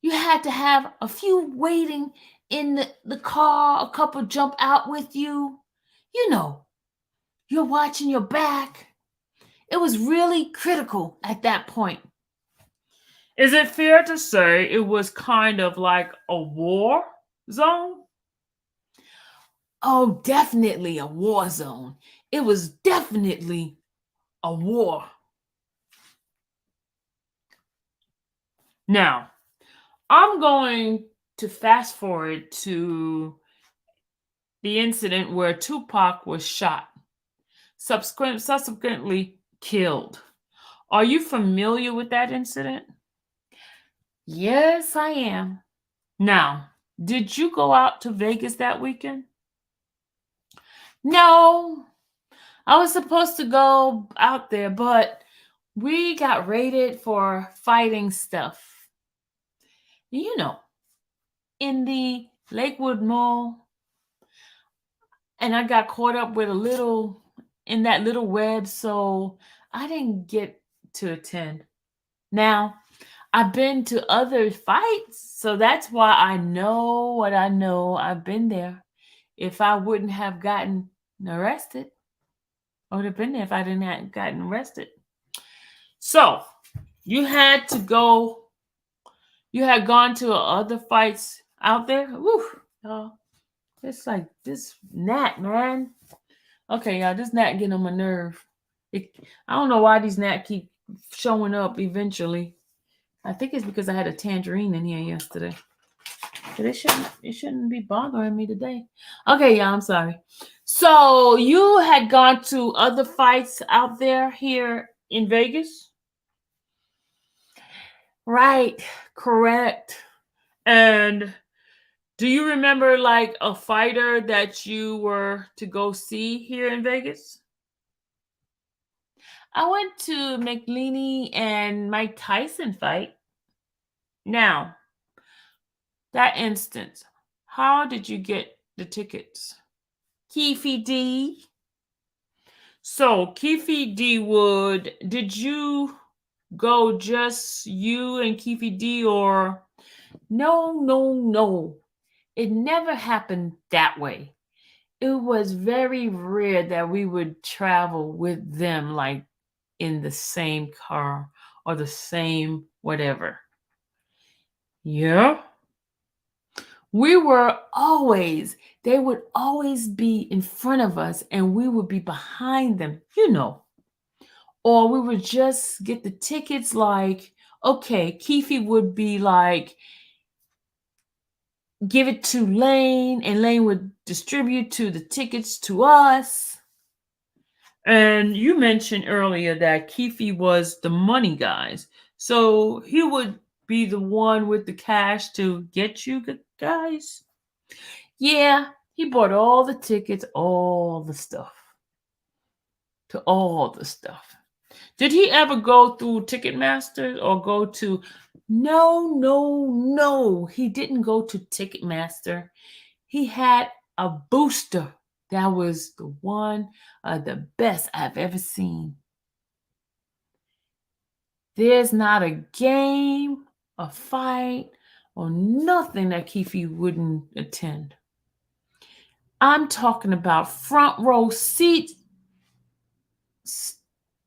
You had to have a few waiting in the car, a couple jump out with you. You know, you're watching your back. It was really critical at that point. Is it fair to say it was kind of like a war zone? Oh, definitely a war zone. It was definitely a war. Now, I'm going to fast forward to the incident where Tupac was shot, subsequently killed. Are you familiar with that incident? Yes, I am. Now, did you go out to Vegas that weekend? No, I was supposed to go out there, but we got raided for fighting stuff. You know, in the Lakewood Mall, and I got caught up with in that little web, so I didn't get to attend. Now, I've been to other fights, so that's why I know what I know. I've been there. If I wouldn't have gotten arrested, I would have been there if I didn't have gotten arrested. So, you had to go, you had gone to other fights out there? Woo, y'all. It's like this gnat, man. Okay, y'all, this gnat getting on my nerve. I don't know why these gnats keep showing up eventually. I think it's because I had a tangerine in here yesterday. But it shouldn't be bothering me today. Okay, yeah, I'm sorry. So you had gone to other fights out there here In Vegas? right? Correct. And do you remember like a fighter that you were to go see here in Vegas? I went to McLeany and Mike Tyson fight. Now, that instance, how did you get the tickets? Keefe D. So, Keefe D Wood, did you go just you and Keefe D, or No, no, no. It never happened that way. It was very rare that we would travel with them, like in the same car or the same whatever. Yeah. We were always, they would always be in front of us and we would be behind them, or we would just get the tickets like, okay, Keefe would be like, give it to Lane, and Lane would distribute to the tickets to us. And you mentioned earlier that Keefe was the money guys. So he would be the one with the cash to get you guys. Yeah, he bought all the tickets, all the stuff, to all the stuff. Did he ever go through Ticketmaster or go to? No, no, no. He didn't go to Ticketmaster. He had a booster. That was the one of the best I've ever seen. There's not a game, a fight, or nothing that Keefe wouldn't attend. I'm talking about front row seat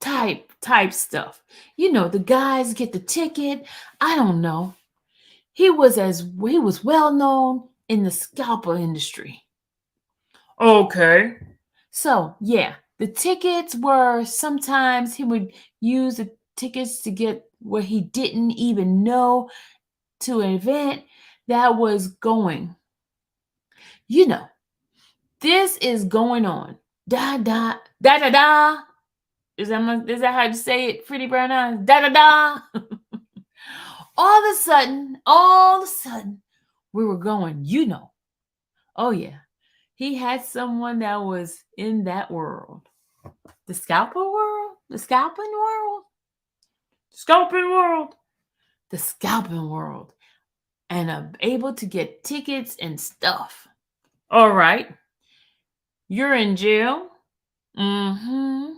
type stuff. The guys get the ticket. I don't know. He was well known in the scalper industry. Okay. So yeah, the tickets were, sometimes he would use the tickets to get where he didn't even know, to an event that was going. This is going on. Da da da da da. Is that how you say it? Pretty brown eyes. Da da da. All of a sudden, we were going. Oh yeah, he had someone that was in that world, the scalper world, the scalping world, Scalping world. the scalping world, and I'm able to get tickets and stuff. All right. You're in jail. Mm-hmm.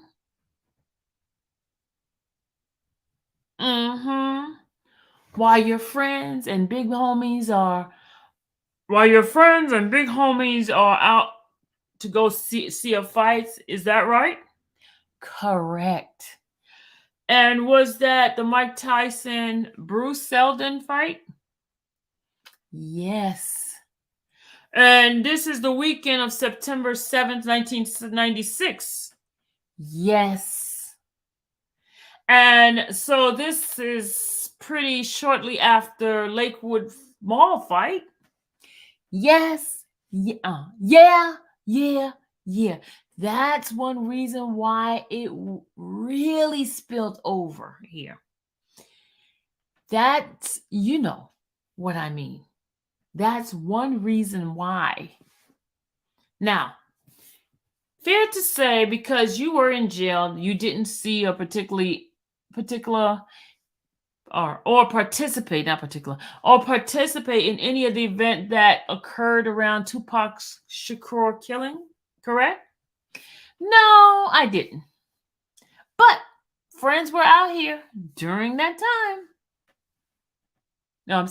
Mm-hmm. While your friends and big homies are While your friends and big homies are out to go see a fight, is that right? correct. And was that the Mike Tyson Bruce Seldon fight? Yes. And this is the weekend of September 7th, 1996. Yes. And so this is pretty shortly after Lakewood Mall fight. Yes. Yeah. Yeah. Yeah. Yeah. That's one reason why it really spilled over here. That's, what I mean. That's one reason why. Now, Fair to say, because you were in jail, you didn't see a particular or participate, not particular, or participate in any of the event that occurred around Tupac's Shakur killing, correct? no, I didn't. But friends were out here during that time. No, I'm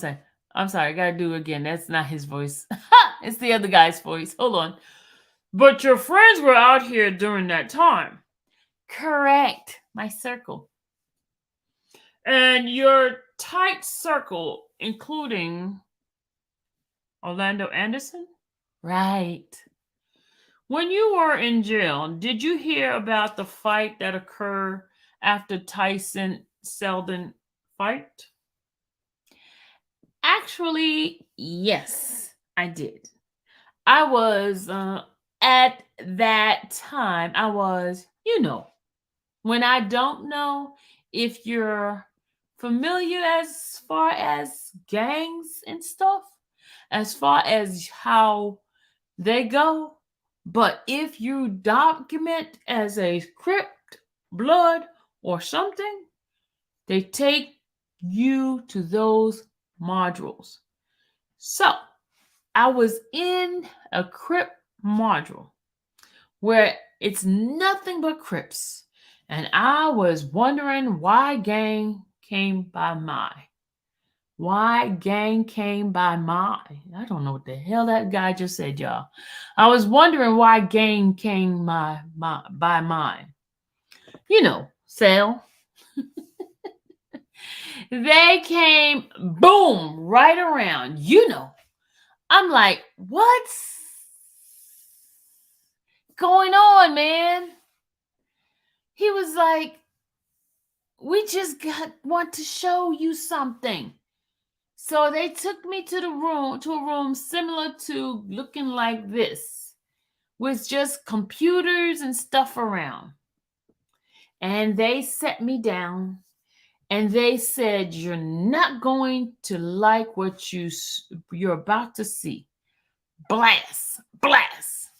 sorry. I gotta do it again. That's not his voice. It's the other guy's voice. Hold on. But your friends were out here during that time. Correct. My circle. And your tight circle, including Orlando Anderson? Right. When you were in jail, did you hear about the fight that occurred after Tyson Seldon fight? Actually, yes, I did. I was at that time, I was, when I don't know if you're familiar as far as gangs and stuff, as far as how they go. But if you document as a Crip, Blood, or something, they take you to those modules. So I was in a Crip module where it's nothing but Crips. And I was wondering why gang came by my. Why gang came by my. I don't know what the hell that guy just said, y'all. I was wondering why gang came by mine. sale. They came, boom, right around. I'm like, what's going on, man? He was like, we just want to show you something. So they took me to a room similar to looking like this, with just computers and stuff around. And they set me down and they said, you're not going to like what you're about to see. Blast, blast.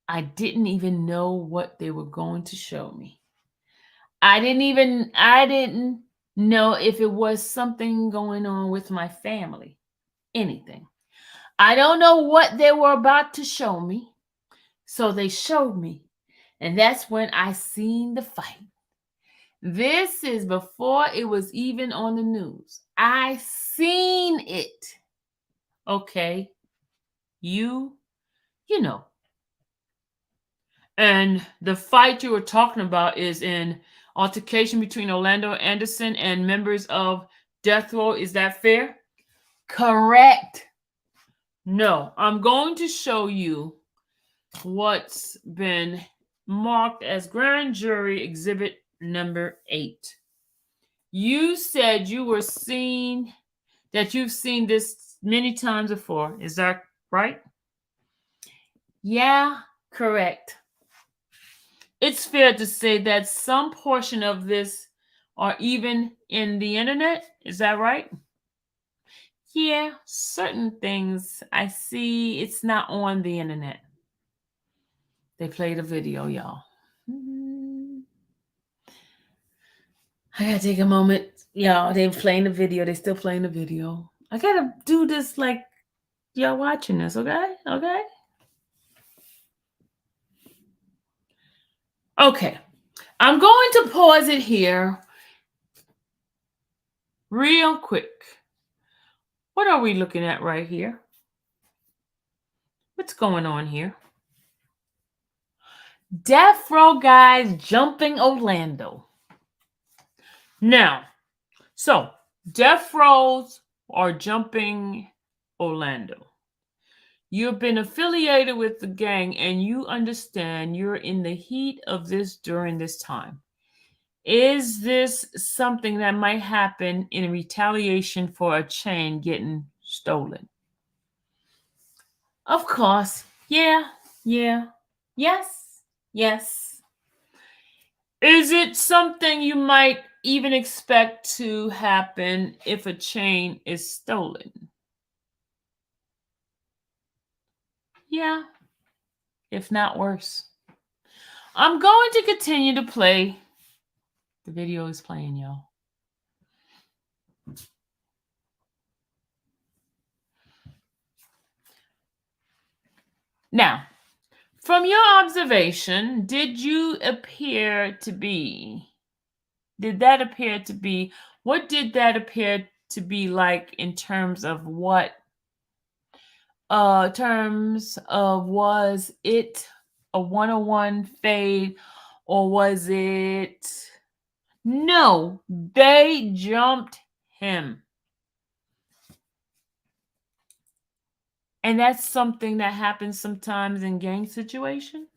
I didn't even know what they were going to show me. I didn't know if it was something going on with my family. Anything. I don't know what they were about to show me. So they showed me. And that's when I seen the fight. This is before it was even on the news. I seen it. Okay. You know. And the fight you were talking about is in altercation between Orlando Anderson and members of Death Row. Is that fair? Correct. No. I'm going to show you what's been marked as grand jury exhibit number 8. You said you've seen this many times before. Is that right? Yeah, correct. It's fair to say that some portion of this are even in the internet. Is that right? Yeah, certain things I see it's not on the internet. They played a video, y'all. I gotta take a moment. Y'all, they playing the video. They still playing the video. I gotta do this like y'all watching this, okay? Okay? Okay. I'm going to pause it here real quick. What are we looking at right here? What's going on here? Death Row guys jumping Orlando. Now, so Death Rows are jumping Orlando. You've been affiliated with the gang and you understand you're in the heat of this during this time. Is this something that might happen in retaliation for a chain getting stolen? Of course. Yeah. Yes. Is it something you might even expect to happen if a chain is stolen? Yeah. If not worse. I'm going to continue to play. The video is playing, y'all. Now, from your observation, did that appear to be, what did that appear to be like in terms of was it a one-on-one fade or was it, no, they jumped him. And that's something that happens sometimes in gang situation?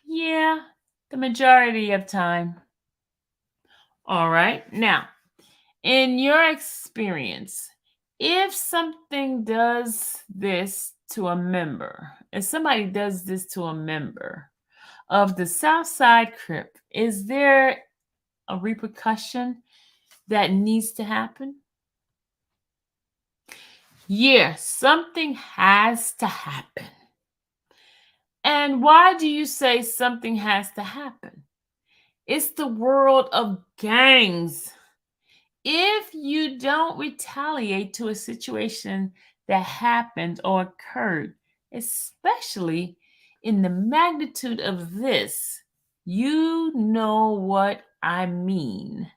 Yeah, the majority of time. All right. Now, in your experience, if somebody does this to a member of the Southside Crip, is there a repercussion that needs to happen? Yeah, something has to happen. And why do you say something has to happen? It's the world of gangs. If you don't retaliate to a situation that happened or occurred, especially in the magnitude of this, you know what I mean.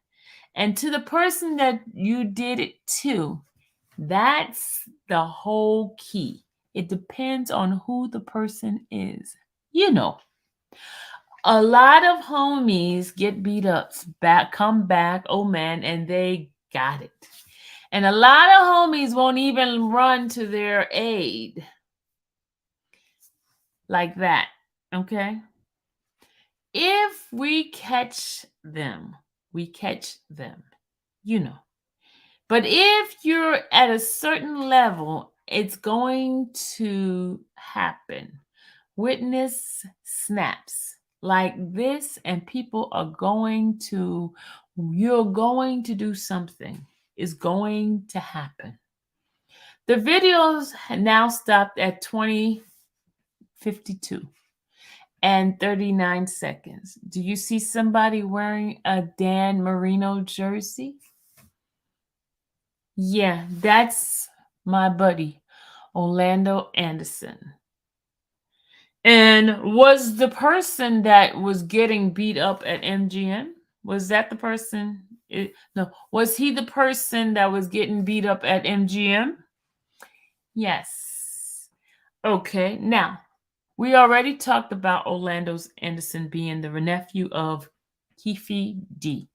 And to the person that you did it to, that's the whole key. It depends on who the person is. A lot of homies get beat up, come back, oh man, and they got it. And a lot of homies won't even run to their aid like that. Okay? If we catch them, we catch them, you know. But if you're at a certain level, it's going to happen. Witness snaps like this, and people are you're going to do something. Is going to happen. The videos now stopped at 20:52 and 39 seconds. Do you see somebody wearing a Dan Marino jersey? Yeah, that's my buddy, Orlando Anderson. And was the person that was getting beat up at MGM? Was that the person? No, was he the person that was getting beat up at MGM? Yes. Okay, now we already talked about Orlando's Anderson being the nephew of Keefe D.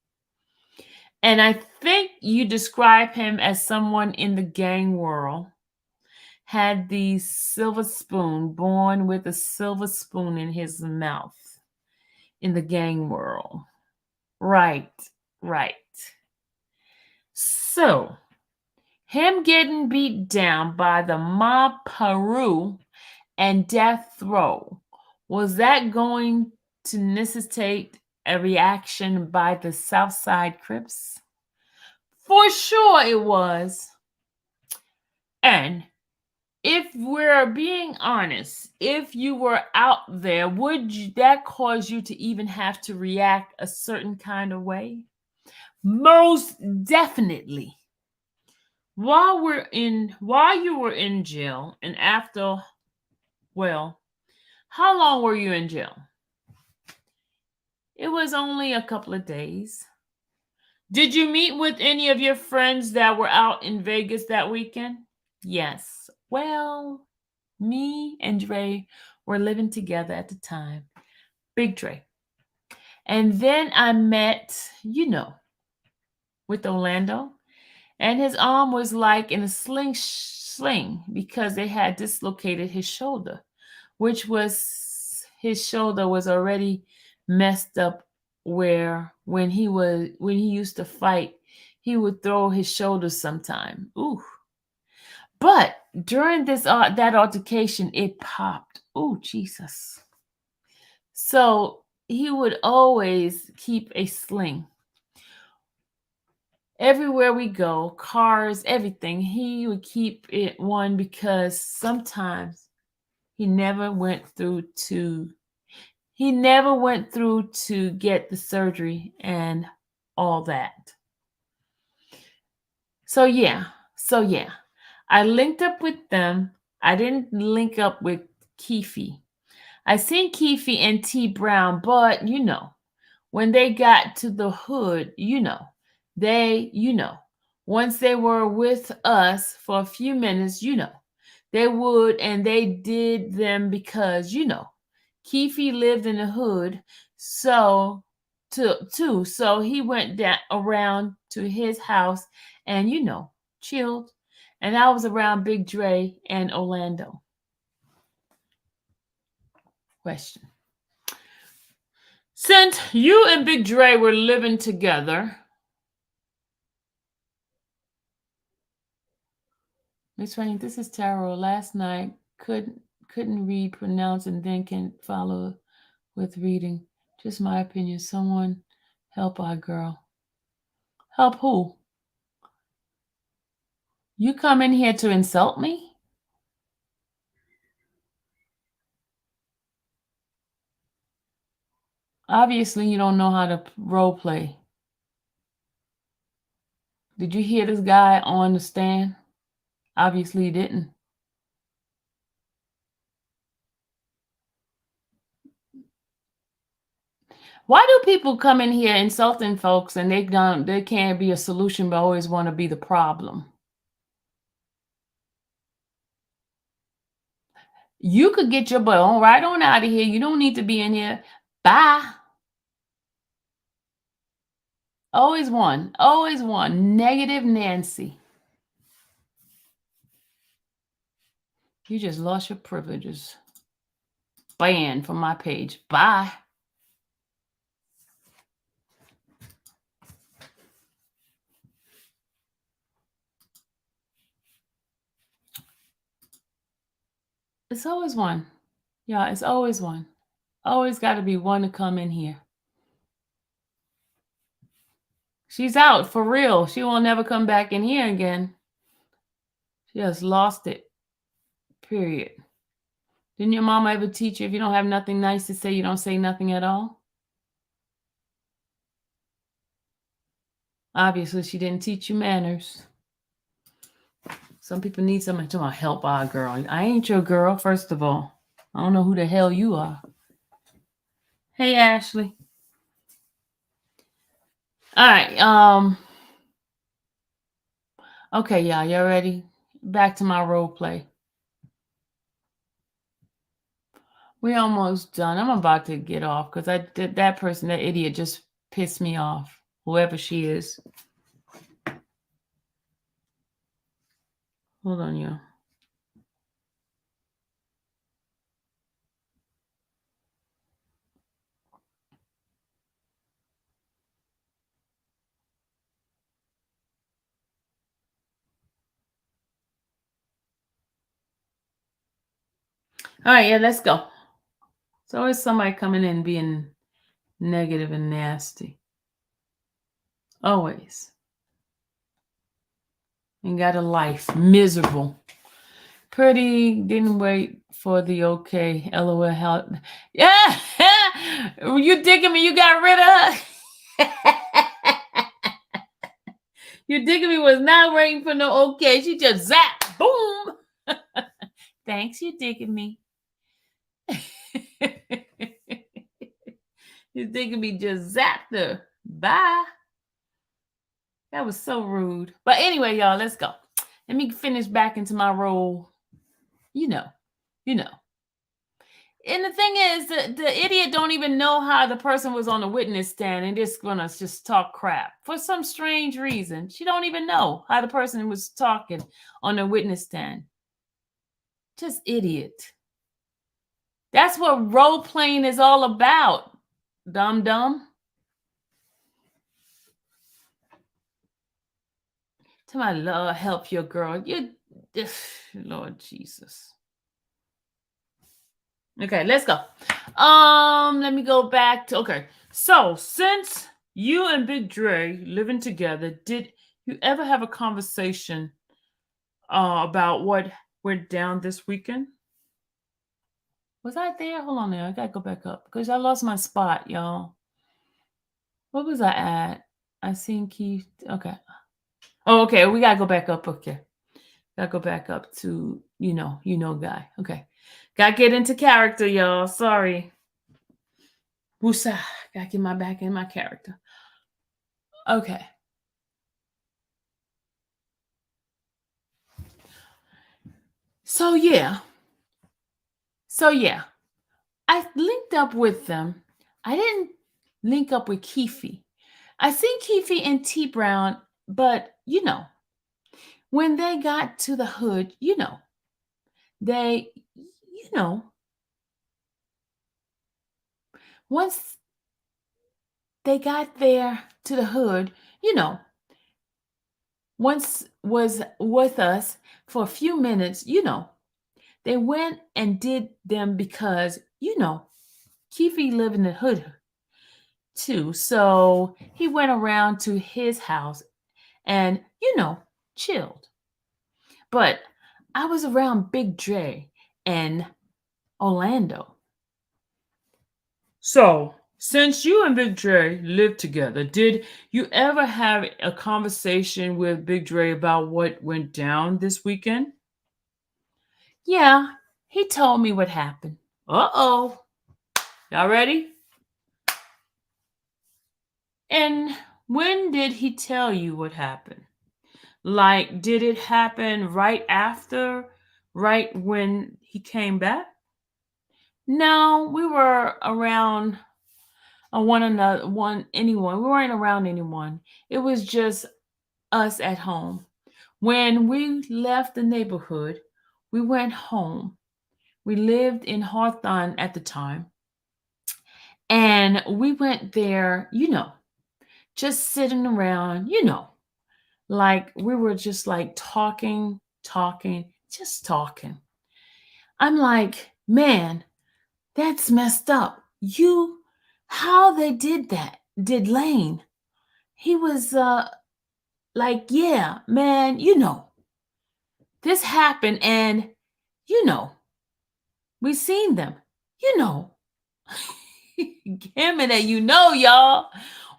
And I think you describe him as someone in the gang world had the silver spoon, born with a silver spoon in his mouth in the gang world. Right, right. So, him getting beat down by the mob Peru and death row, was that going to necessitate a reaction by the Southside Crips? For sure it was. And if we're being honest, if you were out there, that cause you to even have to react a certain kind of way? Most definitely. While you were in jail and after, well, how long were you in jail? It was only a couple of days. Did you meet with any of your friends that were out in Vegas that weekend? Yes. Well, me and Dre were living together at the time. Big Dre. And then I met, with Orlando. And his arm was like in a sling because they had dislocated his shoulder, which was his shoulder was already messed up where when he used to fight, he would throw his shoulders sometime. Ooh. But during that altercation, it popped. Oh, Jesus. So he would always keep a sling. Everywhere we go, cars, everything, he would keep it one because sometimes he never went through to get the surgery and all that. So yeah. I linked up with them. I didn't link up with Keefe. I seen Keefe and T Brown, but when they got to the hood, they, once they were with us for a few minutes, they would, and they did them because, Keefe lived in the hood, so too. So he went down around to his house and, chilled. And I was around Big Dre and Orlando. Question. Since you and Big Dre were living together, Miss Rain, this is tarot. Last night couldn't read, pronounce, and then can follow with reading. Just my opinion. Someone help our girl. Help who? You come in here to insult me? Obviously, you don't know how to role play. Did you hear this guy on the stand? Obviously, you didn't. Why do people come in here insulting folks and they can't be a solution but always want to be the problem? You could get your butt on right on out of here. You don't need to be in here. Bye. Always one. Always one. Negative Nancy. You just lost your privileges. Banned from my page. Bye. It's always one. Yeah, it's always one. Always got to be one to come in here. She's out for real. She won't never come back in here again. She just lost it. Period. Didn't your mama ever teach you if you don't have nothing nice to say, you don't say nothing at all? Obviously, she didn't teach you manners. Some people need somebody to help our girl. I ain't your girl, first of all. I don't know who the hell you are. Hey, Ashley. All right. Okay, y'all. You ready? Back to my role play. We almost done. I'm about to get off because that person, that idiot, just pissed me off. Whoever she is. Hold on, y'all. All right, yeah, let's go. It's always somebody coming in being negative and nasty. Always. Ain't got a life. Miserable. Pretty. Didn't wait for the okay. LOL. Help. Yeah. You digging me? You got rid of her? You digging me was not waiting for no okay. She just zap. Boom. Thanks, you digging me. You digging me just zapped her. Bye. That was so rude. But anyway, y'all, let's go. Let me finish back into my role. You know. And the thing is, the idiot don't even know how the person was on the witness stand and just gonna just talk crap for some strange reason. She don't even know how the person was talking on the witness stand. Just idiot. That's what role playing is all about. Dumb. Tell my Lord, help your girl. You, Lord Jesus. Okay, let's go. Let me go back to okay. So since you and Big Dre living together, did you ever have a conversation about what went down this weekend? Was I there? Hold on there. I gotta go back up because I lost my spot, y'all. What was I at? I seen Keefe. Okay. Oh, okay. We gotta go back up. Okay. Gotta go back up to you know guy. Okay. Gotta get into character, y'all. Sorry. Woosah. Gotta get my back in my character. Okay. So yeah. I linked up with them. I didn't link up with Keefe. I seen Keefe and T Brown, but when they got to the hood, they, once they got there to the hood, once was with us for a few minutes, they went and did them because, Keefe lived in the hood too. So he went around to his house and, chilled. But I was around Big Dre and Orlando. So, since you and Big Dre lived together, did you ever have a conversation with Big Dre about what went down this weekend? Yeah, he told me what happened. Uh-oh. Y'all ready? And when did he tell you what happened? Like, did it happen right after, right when he came back? No, we were around one another, anyone. We weren't around anyone. It was just us at home. When we left the neighborhood, we went home. We lived in Hawthorne at the time. And we went there, just sitting around, like we were just like talking, just talking. I'm like, man, that's messed up. How they did that, did Lane. He was like, yeah, man, this happened and, you know, we seen them, you know. Him and that, y'all.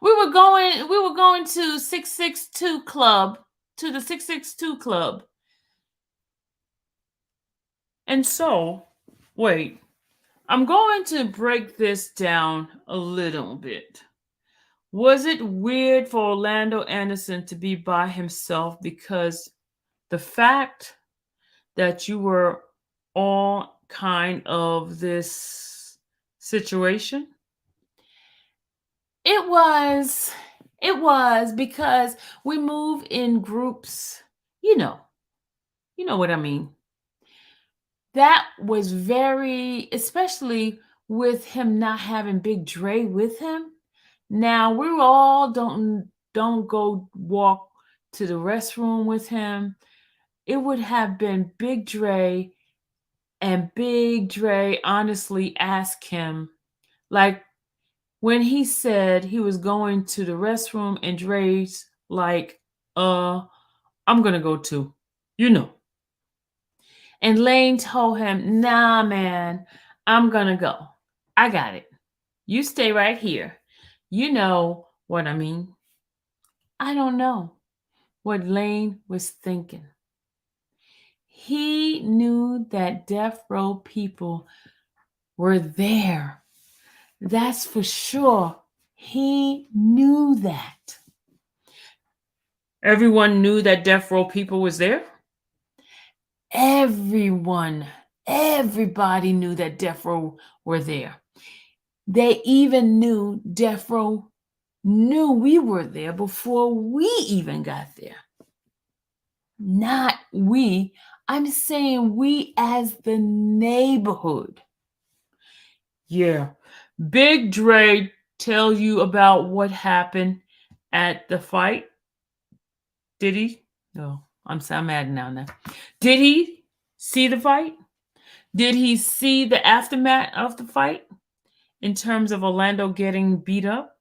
We were going to 662 Club, to the 662 Club. And so, wait, I'm going to break this down a little bit. Was it weird for Orlando Anderson to be by himself because the fact that you were all kind of this situation? It was. It was because we move in groups. You know. You know what I mean. That was very, especially with him not having Big Dre with him. Now we all don't go walk to the restroom with him. It would have been Big Dre, and Big Dre honestly asked him, like when he said he was going to the restroom, and Dre's like, I'm gonna go too, you know. And Lane told him, nah, man, I'm gonna go. I got it. You stay right here. You know what I mean. I don't know what Lane was thinking. He knew that death row people were there. That's for sure. He knew that. Everyone knew that death row people was there? Everybody knew that death row were there. They even knew death row knew we were there before we even got there. Not we. I'm saying we as the neighborhood. Yeah. Big Dre tell you about what happened at the fight? Did he? No, I'm mad now. Did he see the fight? Did he see the aftermath of the fight in terms of Orlando getting beat up?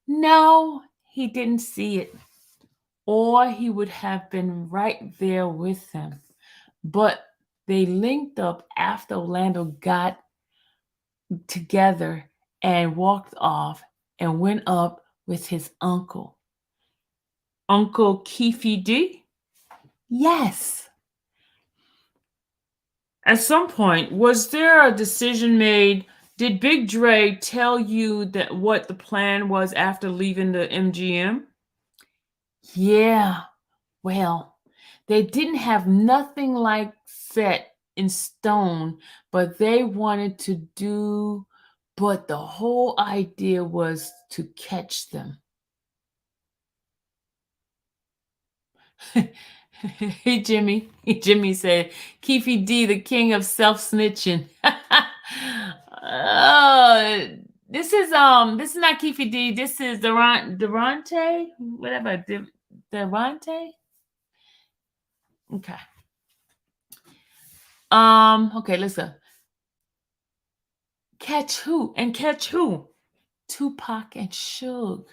No, he didn't see it. Or he would have been right there with him. But they linked up after Orlando got together and walked off and went up with his uncle. Uncle Keefe D? Yes. At some point, was there a decision made? Did Big Dre tell you that what the plan was after leaving the MGM? Yeah. Well, they didn't have nothing like set in stone, but they wanted to do, but the whole idea was to catch them. Hey, Jimmy. Jimmy said, Keefe D, the king of self-snitching. Oh, this is not Keefe D. This is Durante, whatever. Durante. Okay. Okay, let's go. Catch who? And catch who? Tupac and Suge.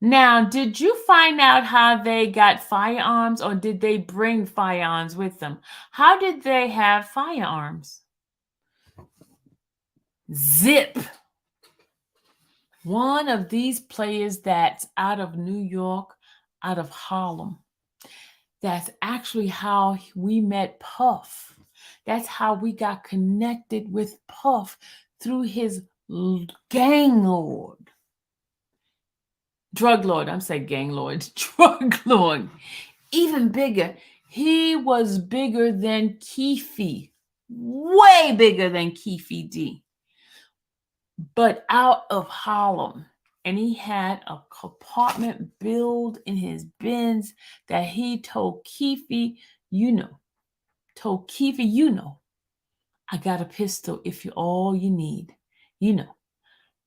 Now, did you find out how they got firearms, or did they bring firearms with them? How did they have firearms? Zip. One of these players that's out of New York, out of Harlem. That's actually how we met Puff. That's how we got connected with Puff, through his gang lord. Drug lord, I'm saying gang lord. Drug lord. Even bigger. He was bigger than Keefe. Way bigger than Keefe D. but out of Harlem. And he had a compartment built in his Benz that he told Keefe, you know, I got a pistol if you all you need. You know,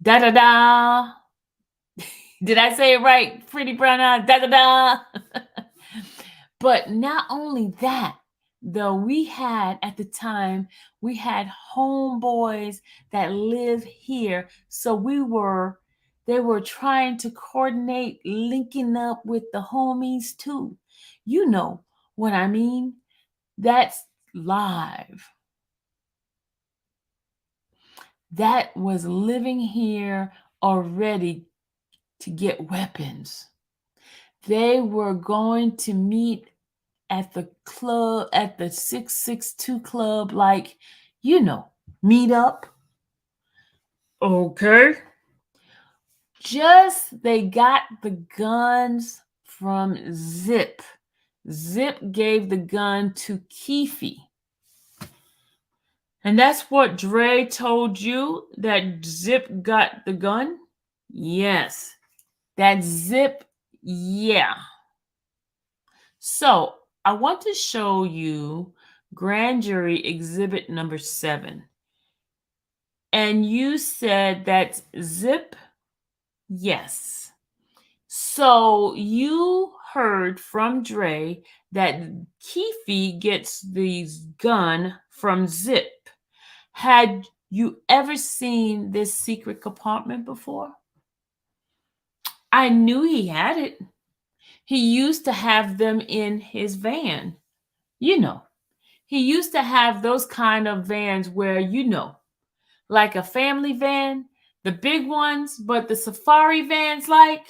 da da da. Did I say it right? Pretty brown eyes, da da da. But not only that, though, we had at the time, we had homeboys that live here. So they were trying to coordinate linking up with the homies too. You know what I mean? That's live. That was living here already to get weapons. They were going to meet at the club, at the 662 club, like, you know, meet up. Okay. Just they got the guns from Zip. Zip gave the gun to Keefe. And that's what Dre told you, that Zip got the gun? Yes, that Zip, yeah. So I want to show you grand jury exhibit number 7. And you said that Zip, yes. So you heard from Dre that Keefe gets the gun from Zip. Had you ever seen this secret compartment before? I knew he had it. He used to have them in his van. You know, he used to have those kind of vans where, you know, like a family van, the big ones, but the safari vans, like.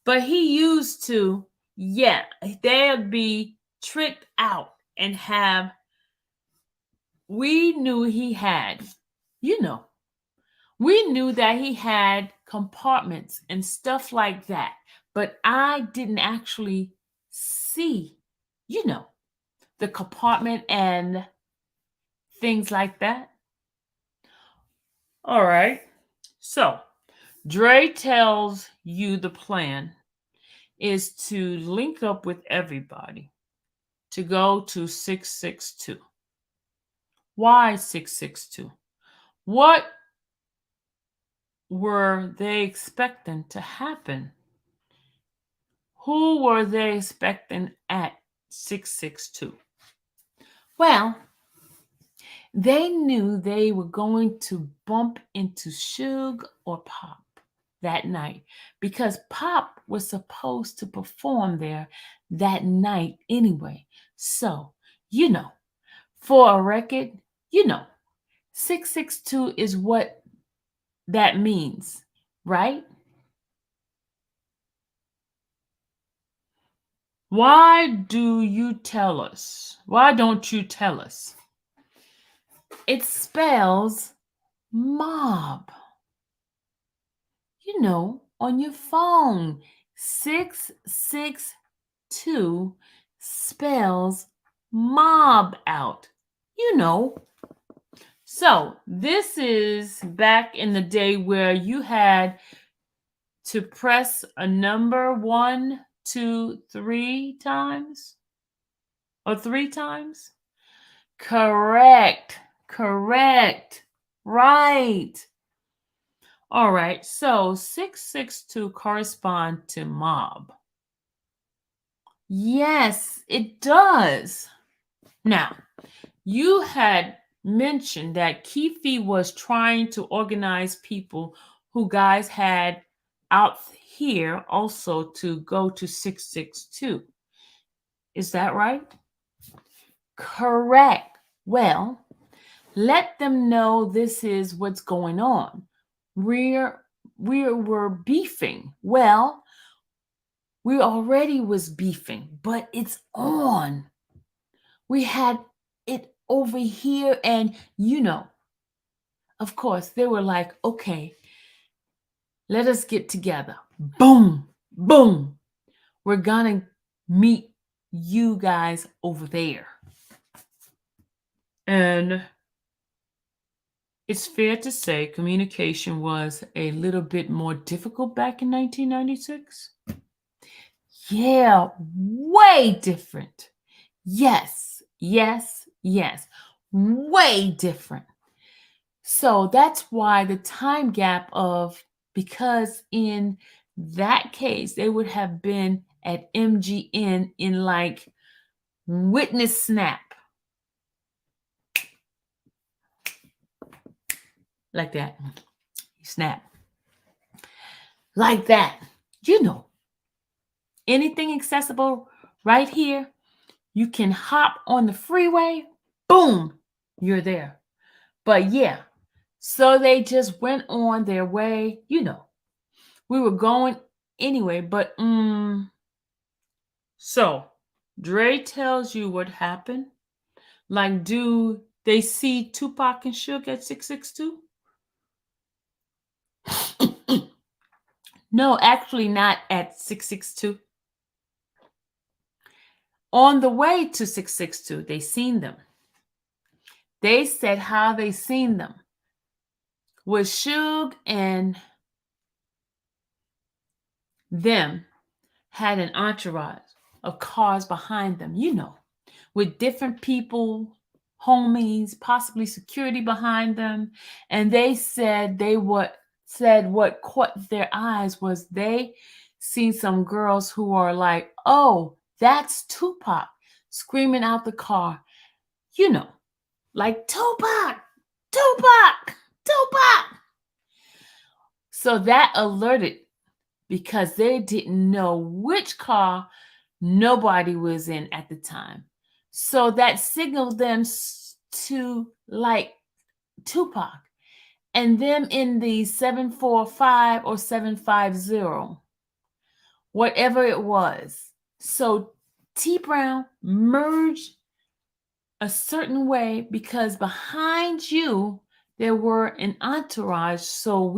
But he used to, yeah, they'd be tricked out and have, we knew he had, you know, we knew that he had compartments and stuff like that. But I didn't actually see, you know, the compartment and things like that. All right. So, Dre tells you the plan is to link up with everybody to go to 662. Why 662? What were they expecting to happen? Who were they expecting at 662? Well, they knew they were going to bump into Suge or Pop that night because Pop was supposed to perform there that night anyway. So, you know, for a record, you know, 662 is what that means, right? Why do you tell us? Why don't you tell us? It spells mob. You know, on your phone. 662 spells mob out. You know. So, this is back in the day where you had to press a number 1, 2, 3 times or 3 times. Correct. Correct. Right. All right. So, 662 correspond to mob. Yes, it does. Now, you had mentioned that Keefe was trying to organize people who guys had out here also to go to 662. Is that right? Correct. Well, let them know this is what's going on. We're we're beefing. Well, we already was beefing, but it's on. We had it over here, and you know, of course, they were like, okay, let us get together. Boom, boom. We're gonna meet you guys over there. And It's fair to say communication was a little bit more difficult back in 1996. Yeah, way different. Yes, yes, yes. Way different. So that's why the time gap of, because in that case, they would have been at MGN in like witness snap, like that. Snap. Like that. You know, anything accessible right here. You can hop on the freeway, boom, you're there. But yeah, so they just went on their way. You know, we were going anyway, but So, Dre tells you what happened. Like, do they see Tupac and Suge at 662? no, actually not at 662. On the way to 662, they seen them. They said how they seen them was Suge and them had an entourage of cars behind them, you know, with different people, homies, possibly security behind them. And they said what caught their eyes was they seen some girls who are like, oh, that's Tupac, screaming out the car, you know, like Tupac, Tupac, Tupac. So that alerted, because they didn't know which car nobody was in at the time. So that signaled them to like Tupac and them in the 745 or 750, whatever it was. So T Brown merged a certain way because behind you there were an entourage. So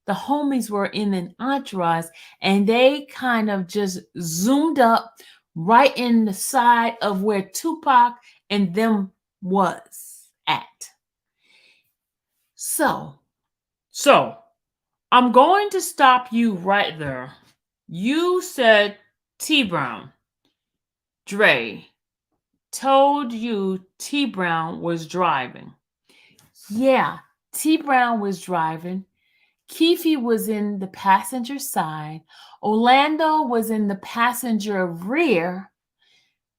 the homies were in an entourage, and they kind of just zoomed up right in the side of where Tupac and them was at. So, So, I'm going to stop you right there. You said T Brown, Dre, told you T Brown was driving. yeah, T Brown was driving. Keefe was in the passenger side. Orlando was in the passenger rear,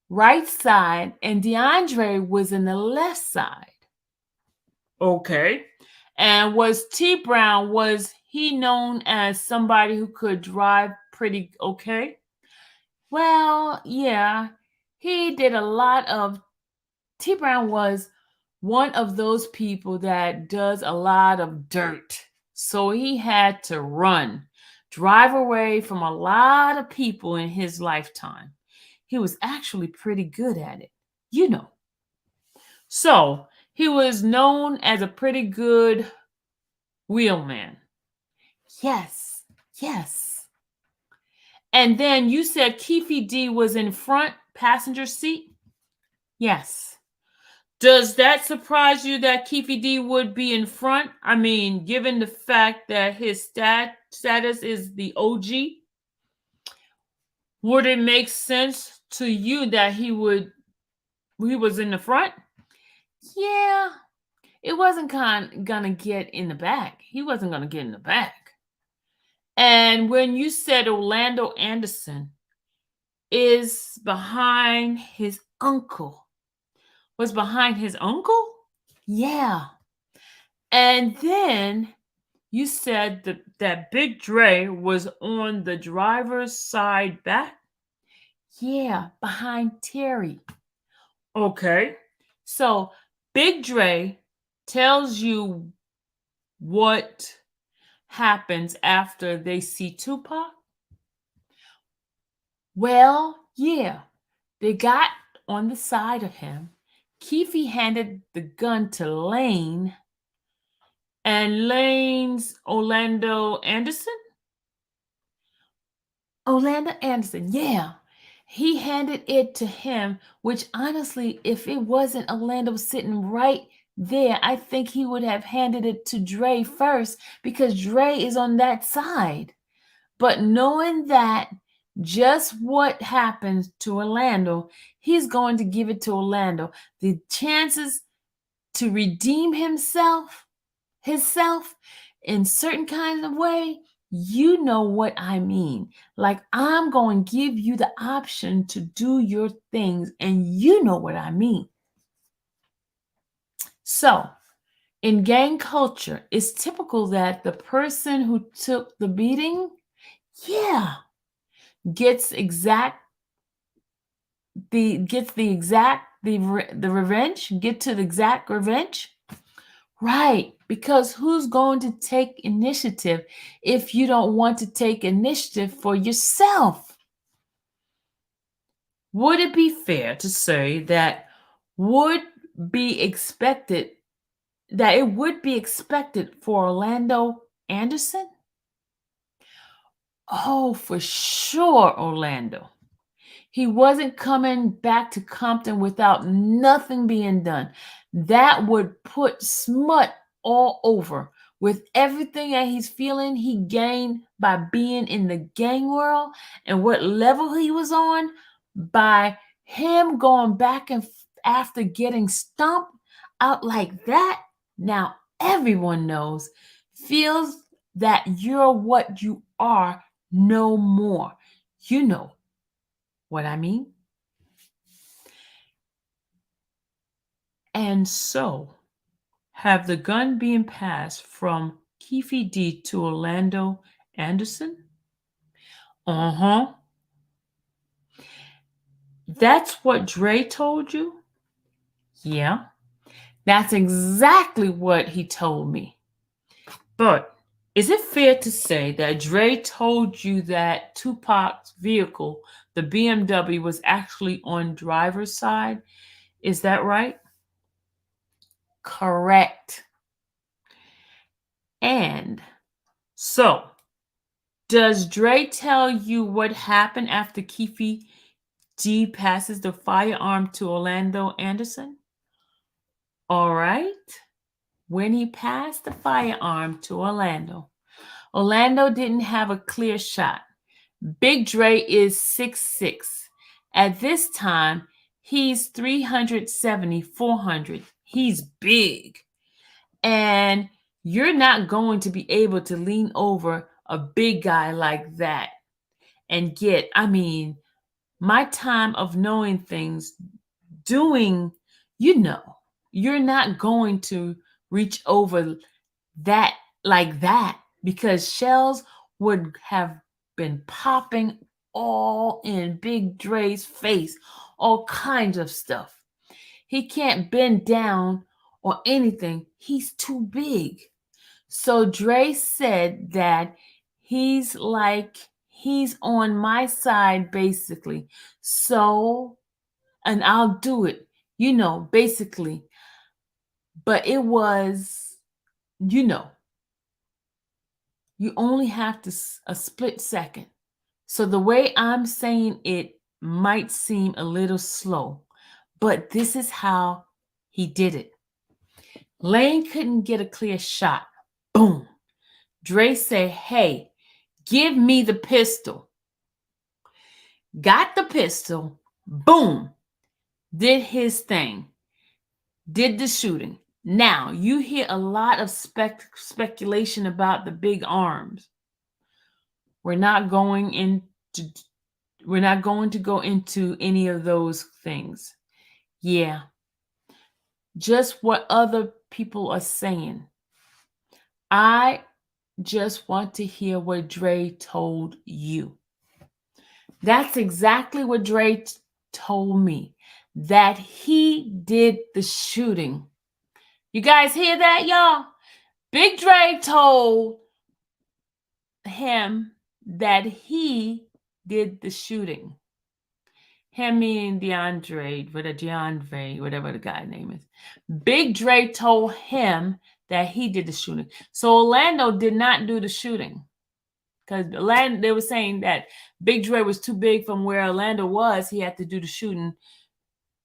right side, and DeAndre was in the left side. Okay. And was T Brown, was he known as somebody who could drive pretty okay? Well, yeah, he did a lot of. T Brown was one of those people that does a lot of dirt. So he had to drive away from a lot of people in his lifetime. He was actually pretty good at it, you know. So, he was known as a pretty good wheelman. Yes, yes. And then you said Keefe D was in front passenger seat. Yes. Does that surprise you that Keefe D would be in front? I mean, given the fact that his status is the OG, would it make sense to you that he was in the front? Yeah, it wasn't gonna get in the back. He wasn't gonna get in the back. And when you said Orlando Anderson is behind his uncle, was behind his uncle? Yeah. And then you said that Big Dre was on the driver's side back? Yeah, behind Terry. Okay. So Big Dre tells you what happens after they see Tupac? Well, yeah, they got on the side of him. Keefe handed the gun to Lane. And Lane's Orlando Anderson? Orlando Anderson, yeah. He handed it to him, which honestly, if it wasn't Orlando sitting right there, I think he would have handed it to Dre first because Dre is on that side. But knowing that just what happened to Orlando, he's going to give it to Orlando. The chances to redeem himself in certain kind of way, you know what I mean. Like, I'm going to give you the option to do your things, and you know what I mean. So in gang culture, it's typical that the person who took the beating, yeah, gets the revenge, get to the exact revenge. Right, because who's going to take initiative if you don't want to take initiative for yourself? Would it be fair to say that would be expected that it would be expected for Orlando Anderson? Oh, for sure, Orlando. He wasn't coming back to Compton without nothing being done. That would put smut all over. With everything that he's feeling, he gained by being in the gang world and what level he was on by him going back and after getting stomped out like that. Now everyone knows, feels that you're what you are no more. You know what I mean? And so, have the gun being passed from Keefe D to Orlando Anderson? Uh huh. That's what Dre told you? Yeah, that's exactly what he told me. But is it fair to say that Dre told you that Tupac's vehicle, the BMW, was actually on driver's side? Is that right? Correct. And so, does Dre tell you what happened after Keefe D passes the firearm to Orlando Anderson? All right. When he passed the firearm to Orlando, Orlando didn't have a clear shot. Big Dre is 6'6". At this time, he's 370, 400. He's big. And you're not going to be able to lean over a big guy like that and get, I mean, my time of knowing things, doing, you know, you're not going to reach over that like that because shells would have been popping all in Big Dre's face, all kinds of stuff. He can't bend down or anything. He's too big. So Dre said that he's on my side basically. So, and I'll do it, basically. But it was, you know, you only have to a split second. So the way I'm saying it might seem a little slow, but this is how he did it. Lane couldn't get a clear shot. Boom. Dre said, "Hey, give me the pistol." Got the pistol. Boom. Did his thing. Did the shooting. Now, you hear a lot of speculation about the big arms. We're not going to go into any of those things. Yeah. Just what other people are saying. I just want to hear what Dre told you. That's exactly what Dre told me. That he did the shooting. You guys hear that, y'all? Big Dre told him that he did the shooting. Him meaning DeAndre, whatever the guy's name is. Big Dre told him that he did the shooting. So Orlando did not do the shooting. Because they were saying that Big Dre was too big from where Orlando was. He had to do the shooting.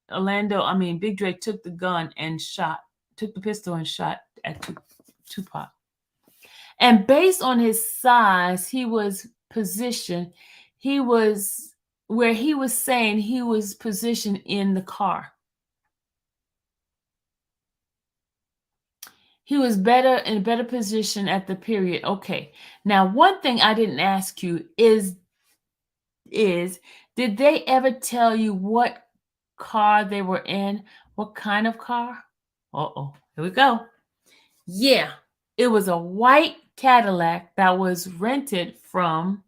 Big Dre took the gun and shot took the pistol and shot at Tupac. And based on his size, he was positioned. He was where he was saying he was positioned in the car. He was better in a better position at the period. Okay. Now, one thing I didn't ask you is did they ever tell you what car they were in? What kind of car? Uh-oh. Here we go. Yeah. It was a white Cadillac that was rented from,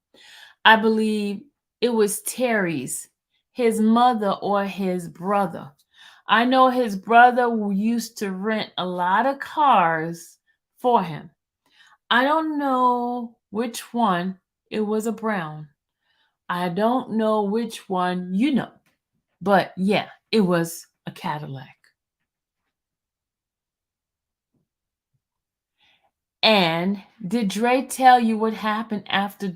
I believe it was Terry's, his mother or his brother. I know his brother used to rent a lot of cars for him. I don't know which one. It was a brown. I don't know which one you know. But yeah, it was a Cadillac. And did Dre tell you what happened after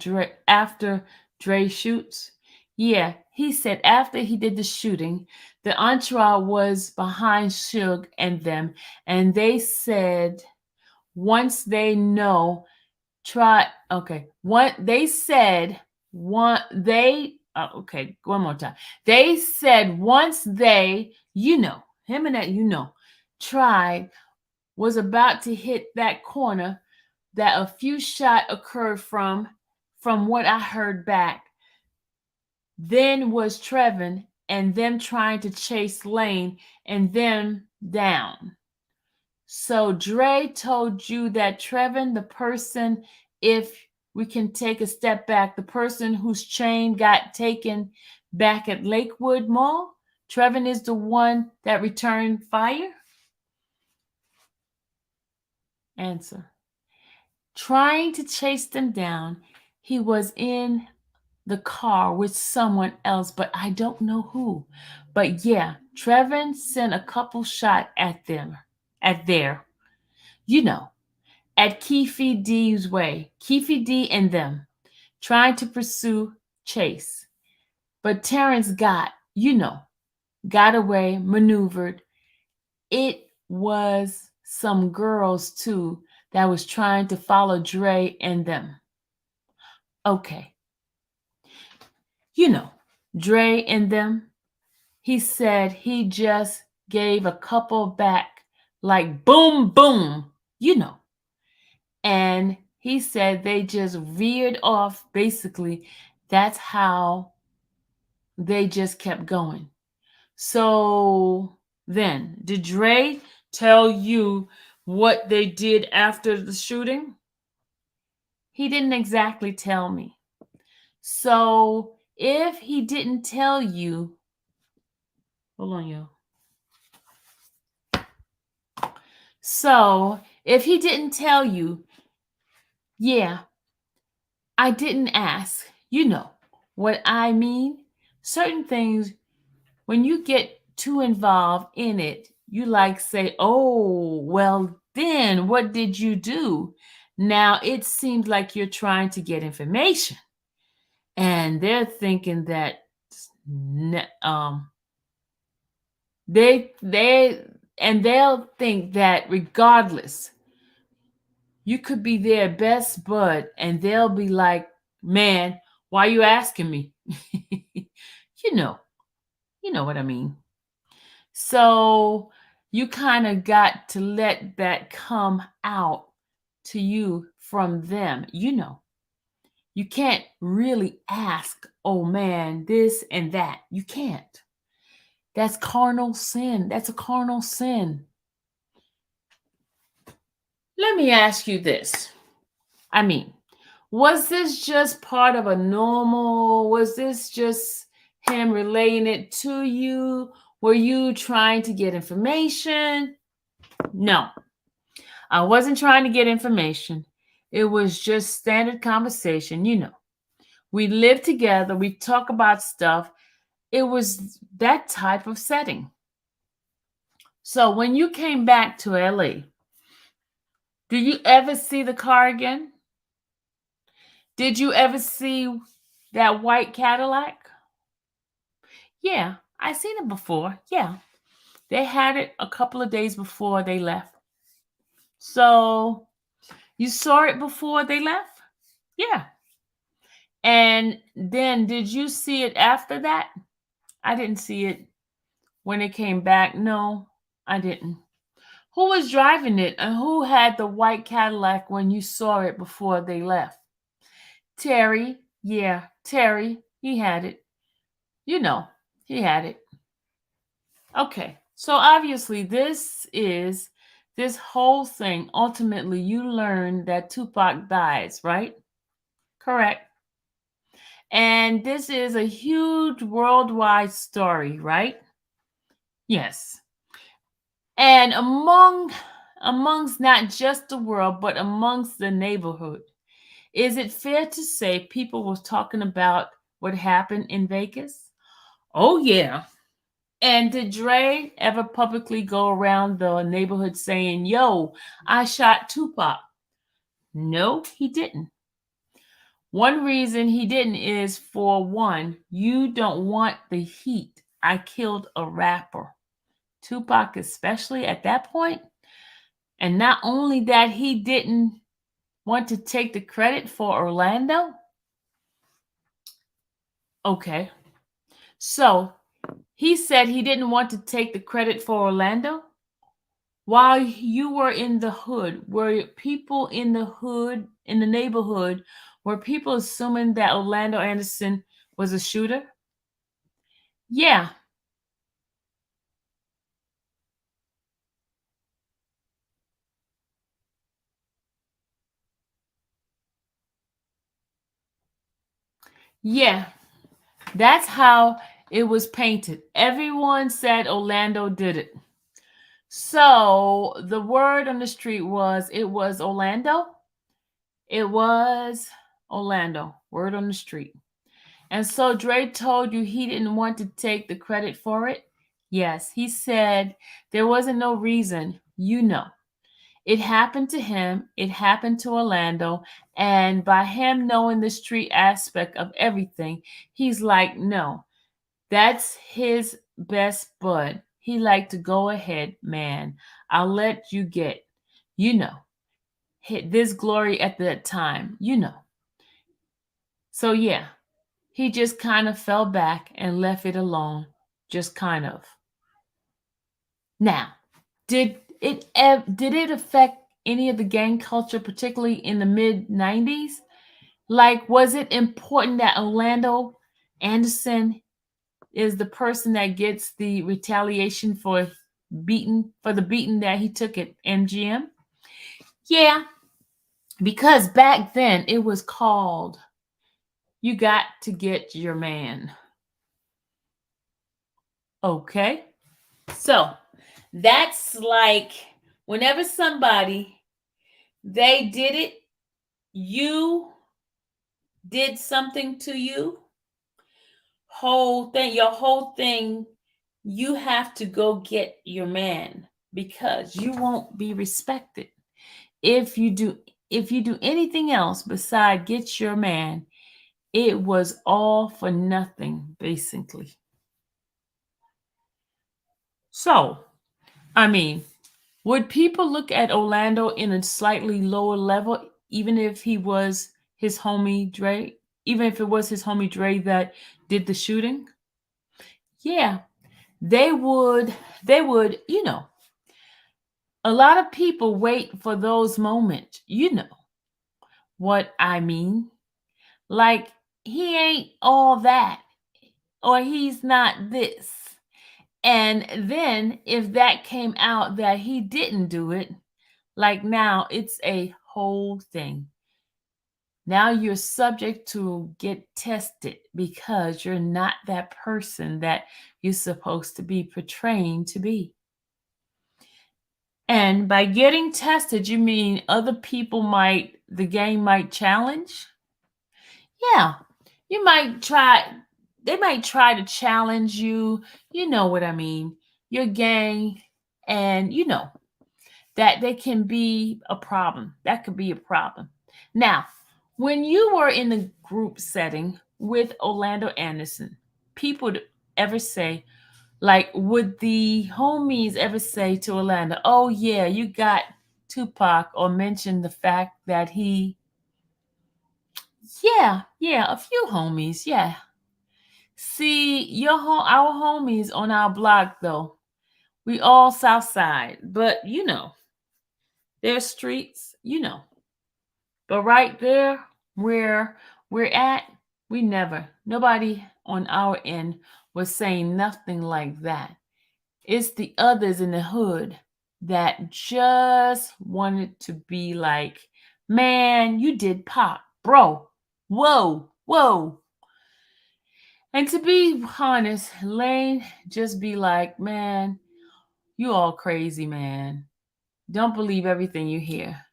Dre shoots? Yeah, he said after he did the shooting, the entourage was behind Suge and them, and they said once they know, try okay. One they said one they okay, one more time. They said once they, him and that tried was about to hit that corner that a few shot occurred from what I heard back. Then was Trevin and them trying to chase Lane and them down. So Dre told you that Trevin, the person, if we can take a step back, the person whose chain got taken back at Lakewood Mall, Trevin is the one that returned fire? Answer. Trying to chase them down, he was in the car with someone else, but I don't know who. But yeah, Trevin sent a couple shot at them, at there, you know, at Keefe D's way, Keefe D and them, trying to pursue Chase. But Terrence got away, maneuvered. It was some girls too that was trying to follow Dre and them. Okay. Dre and them, he said he just gave a couple back like boom, boom, And he said they just veered off. Basically, that's how they just kept going. So then, did Dre tell you what they did after the shooting? He didn't exactly tell me. So if he didn't tell you, hold on, yo. So if he didn't tell you, yeah, I didn't ask. You know what I mean? Certain things, when you get too involved in it, you like say, oh, well, then what did you do? Now it seems like you're trying to get information. And they're thinking that they'll think that regardless, you could be their best bud and they'll be like, man, why are you asking me? you know what I mean. So you kind of got to let that come out to you from them. You can't really ask, oh man, this and that. You can't. That's carnal sin. That's a carnal sin. Let me ask you this. Was this just part of was this just him relaying it to you? Were you trying to get information? No, I wasn't trying to get information. It was just standard conversation. We live together. We talk about stuff. It was that type of setting. So when you came back to LA, did you ever see the car again? Did you ever see that white Cadillac? Yeah, I seen it before. Yeah. They had it a couple of days before they left. So you saw it before they left? Yeah. And then did you see it after that? I didn't see it when it came back. No, I didn't. Who was driving it and who had the white Cadillac when you saw it before they left? Terry. Yeah, Terry. He had it. You know, he had it. Okay. So obviously this whole thing. Ultimately, you learn that Tupac dies, right? Correct. And this is a huge worldwide story, right? Yes. And amongst not just the world, but amongst the neighborhood. Is it fair to say people were talking about what happened in Vegas? Oh yeah. And did Dre ever publicly go around the neighborhood saying, "Yo, I shot Tupac"? No, he didn't. One reason he didn't is, for one, you don't want the heat. I killed a rapper. Tupac, especially at that point. And not only that, he didn't want to take the credit for Orlando. Okay. So he said he didn't want to take the credit for Orlando. While you were in the hood, were people in the hood, in the neighborhood, were people assuming that Orlando Anderson was a shooter? Yeah, yeah. That's how it was painted. Everyone said Orlando did it. So the word on the street was it was Orlando. It was Orlando. Word on the street. And so Dre told you he didn't want to take the credit for it. Yes, he said there wasn't no reason. You know, it happened to him, it happened to Orlando. And by him knowing the street aspect of everything, he's like, no, that's his best bud. He like to go ahead, man. I'll let you get, you know, hit this glory at that time, you know. So yeah, he just kind of fell back and left it alone, just kind of. Now, did it affect any of the gang culture, particularly in the mid '90s? Like, was it important that Orlando Anderson is the person that gets the retaliation for the beating that he took at MGM? Yeah, because back then it was called "You Got to Get Your Man." Okay, so that's like whenever somebody they did it, you did something to you, your whole thing, you have to go get your man because you won't be respected if you do anything else beside get your man. It was all for nothing, basically. So I mean, would people look at Orlando in a slightly lower level, even if he was his homie Dre, even if it was his homie Dre that did the shooting? Yeah, they would. They would, a lot of people wait for those moments. You know what I mean? Like, he ain't all that, or he's not this. And then if that came out that he didn't do it, like now it's a whole thing. Now you're subject to get tested because you're not that person that you're supposed to be portraying to be. And by getting tested, you mean the gang might challenge? Yeah, you might try, they might try to challenge you. You know what I mean? Your gang, and that they can be a problem. That could be a problem. Now, when you were in the group setting with Orlando Anderson, people would ever say, Like, would the homies ever say to Orlando, "Oh yeah, you got Tupac," or mention the fact that he, yeah, a few homies, yeah. See, our homies on our block though, we all South Side, but there's streets, But right there where we're at, nobody on our end was saying nothing like that. It's the others in the hood that just wanted to be like, man, you did pop, bro. Whoa, whoa. And to be honest, Lane just be like, man, you all crazy, man. Don't believe everything you hear.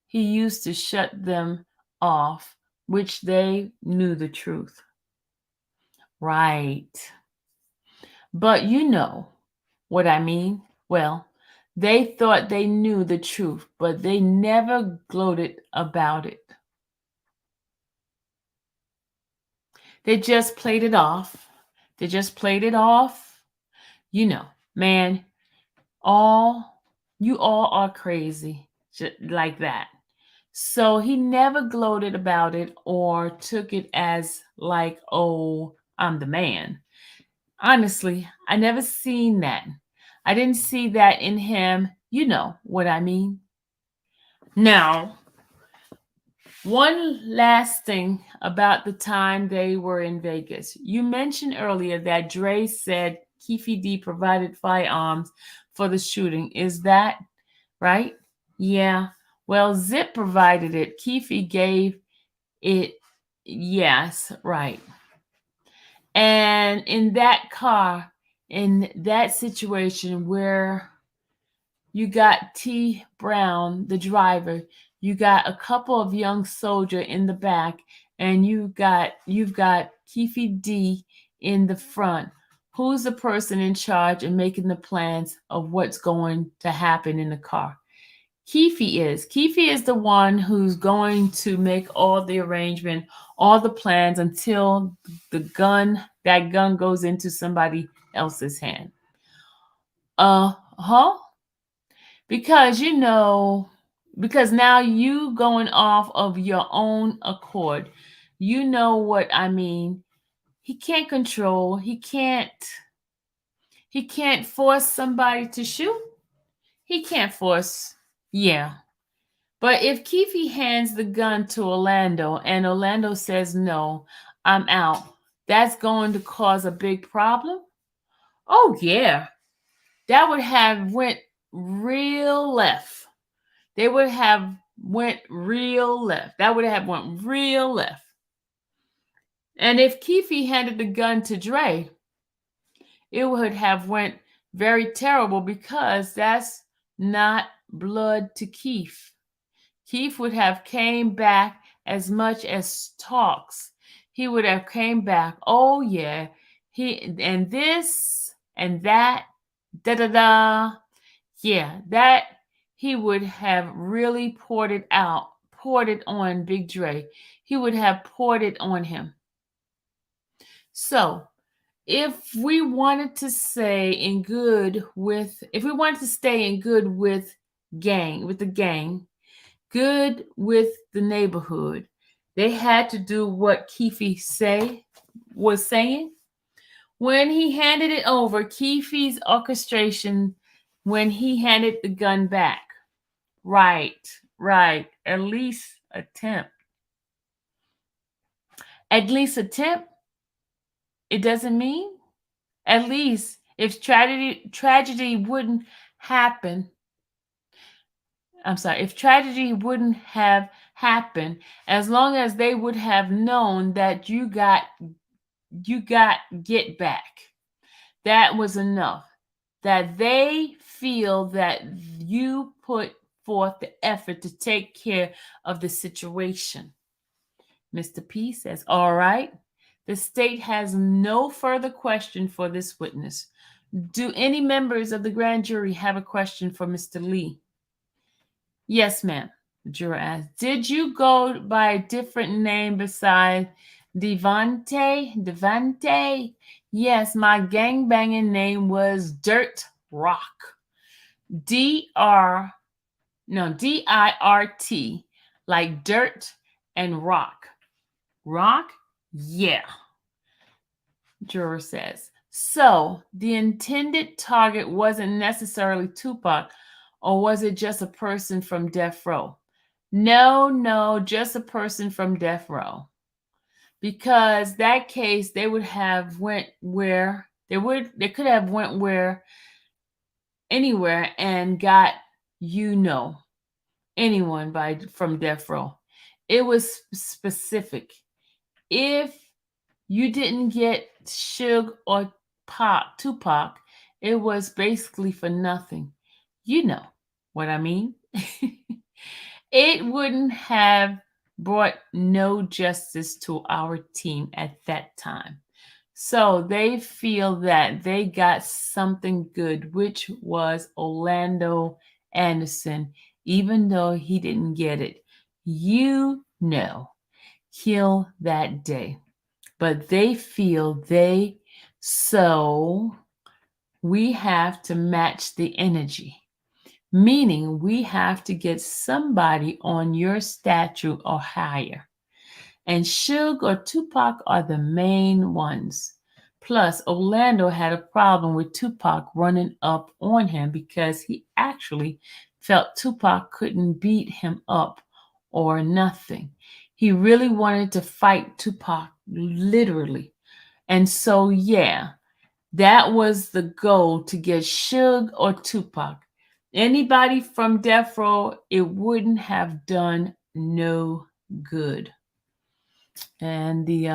He used to shut them off, which they knew the truth. Right. But you know what I mean? Well, they thought they knew the truth, but they never gloated about it. They just played it off. They just played it off. Man, all you all are crazy, like that. So he never gloated about it or took it as like, oh, I'm the man. Honestly, I never seen that. I didn't see that in him. You know what I mean? Now, one last thing about the time they were in Vegas. You mentioned earlier that Dre said Keefe D provided firearms for the shooting. Is that right? Yeah. Well, Zip provided it. Keefe gave it. Yes, right. And in that car, in that situation where you got T. Brown, the driver, you got a couple of young soldier in the back, and you've got Keefe D in the front. Who's the person in charge and making the plans of what's going to happen in the car? Keefe is. Keefe is the one who's going to make all the arrangement, all the plans until that gun goes into somebody else's hand. Huh? Because because now you going off of your own accord. You know what I mean? He can't control, he can't force somebody to shoot. He can't force. Yeah. But if Keefe hands the gun to Orlando and Orlando says no, I'm out, that's going to cause a big problem. Oh yeah. That would have went real left. They would have went real left. That would have went real left. And if Keefe handed the gun to Dre, it would have went very terrible because that's not blood to Keefe. Keefe would have came back as much as talks. He would have came back. Oh yeah, he and this and that, da da da. Yeah, that he would have really poured it on Big Dre. He would have poured it on him. So if we wanted to stay in good with the gang, good with the neighborhood, they had to do what Keefe was saying. When he handed it over, Keefe's orchestration, when he handed the gun back. Right, right. At least attempt. At least attempt. It doesn't mean. At least if tragedy wouldn't happen. I'm sorry, if tragedy wouldn't have happened, as long as they would have known that you got get back. That was enough. That they feel that you put forth the effort to take care of the situation. Mr. P says, all right. The state has no further question for this witness. Do any members of the grand jury have a question for Mr. Lee? Yes, ma'am. The juror asked, did you go by a different name besides Devante? Devante? Yes, my gang banging name was Dirt Rock. D-R, no, D-I-R-T, like dirt and rock. Rock? Yeah, juror says. So the intended target wasn't necessarily Tupac, or was it just a person from death row? No, no, just a person from death row. Because that case they would have went where they could have went where anywhere and got anyone by from death row. It was specific. If you didn't get Suge or Tupac, it was basically for nothing. You know what I mean? It wouldn't have brought no justice to our team at that time. So they feel that they got something good, which was Orlando Anderson, even though he didn't get it. You know, kill that day. But they feel so we have to match the energy, meaning we have to get somebody on your statue or higher. And Suge or Tupac are the main ones. Plus, Orlando had a problem with Tupac running up on him because he actually felt Tupac couldn't beat him up or nothing. He really wanted to fight Tupac literally. And so, yeah, that was the goal, to get Suge or Tupac. Anybody from Death Row, it wouldn't have done no good. And the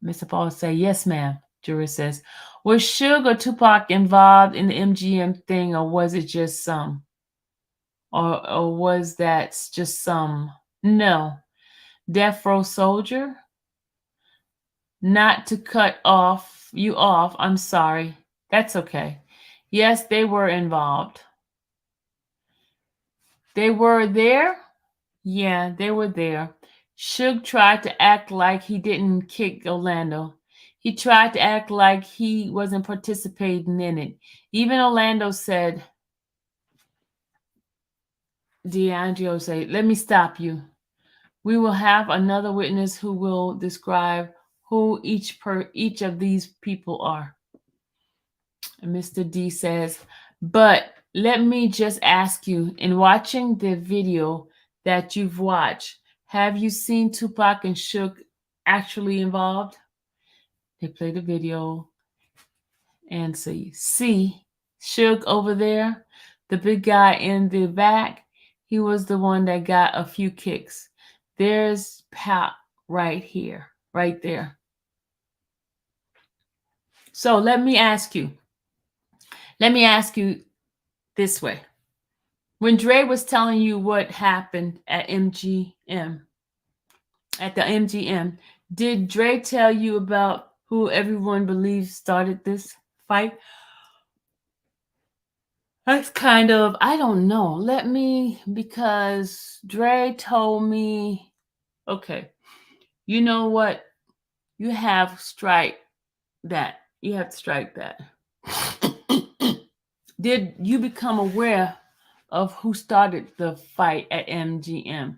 Mr. Paul say, yes, ma'am. Juror says, was Suge or Tupac involved in the MGM thing, or was it just some? Or was that just some? No. Death Row Soldier? Not to cut you off, I'm sorry. That's okay. Yes, they were involved. They were there? Yeah, they were there. Suge tried to act like he didn't kick Orlando. He tried to act like he wasn't participating in it. Even Orlando said, DeAngelo said, let me stop you. We will have another witness who will describe who each of these people are. And Mr. D says, but let me just ask you, in watching the video that you've watched, have you seen Tupac and Suge actually involved? They play the video and see Suge over there, the big guy in the back. He was the one that got a few kicks. There's Pop right here, right there. So let me ask you this way. When Dre was telling you what happened at the MGM, did Dre tell you about who everyone believes started this fight? That's kind of, I don't know. Because Dre told me, okay, you know what? You have to strike that. Did you become aware of who started the fight at the MGM?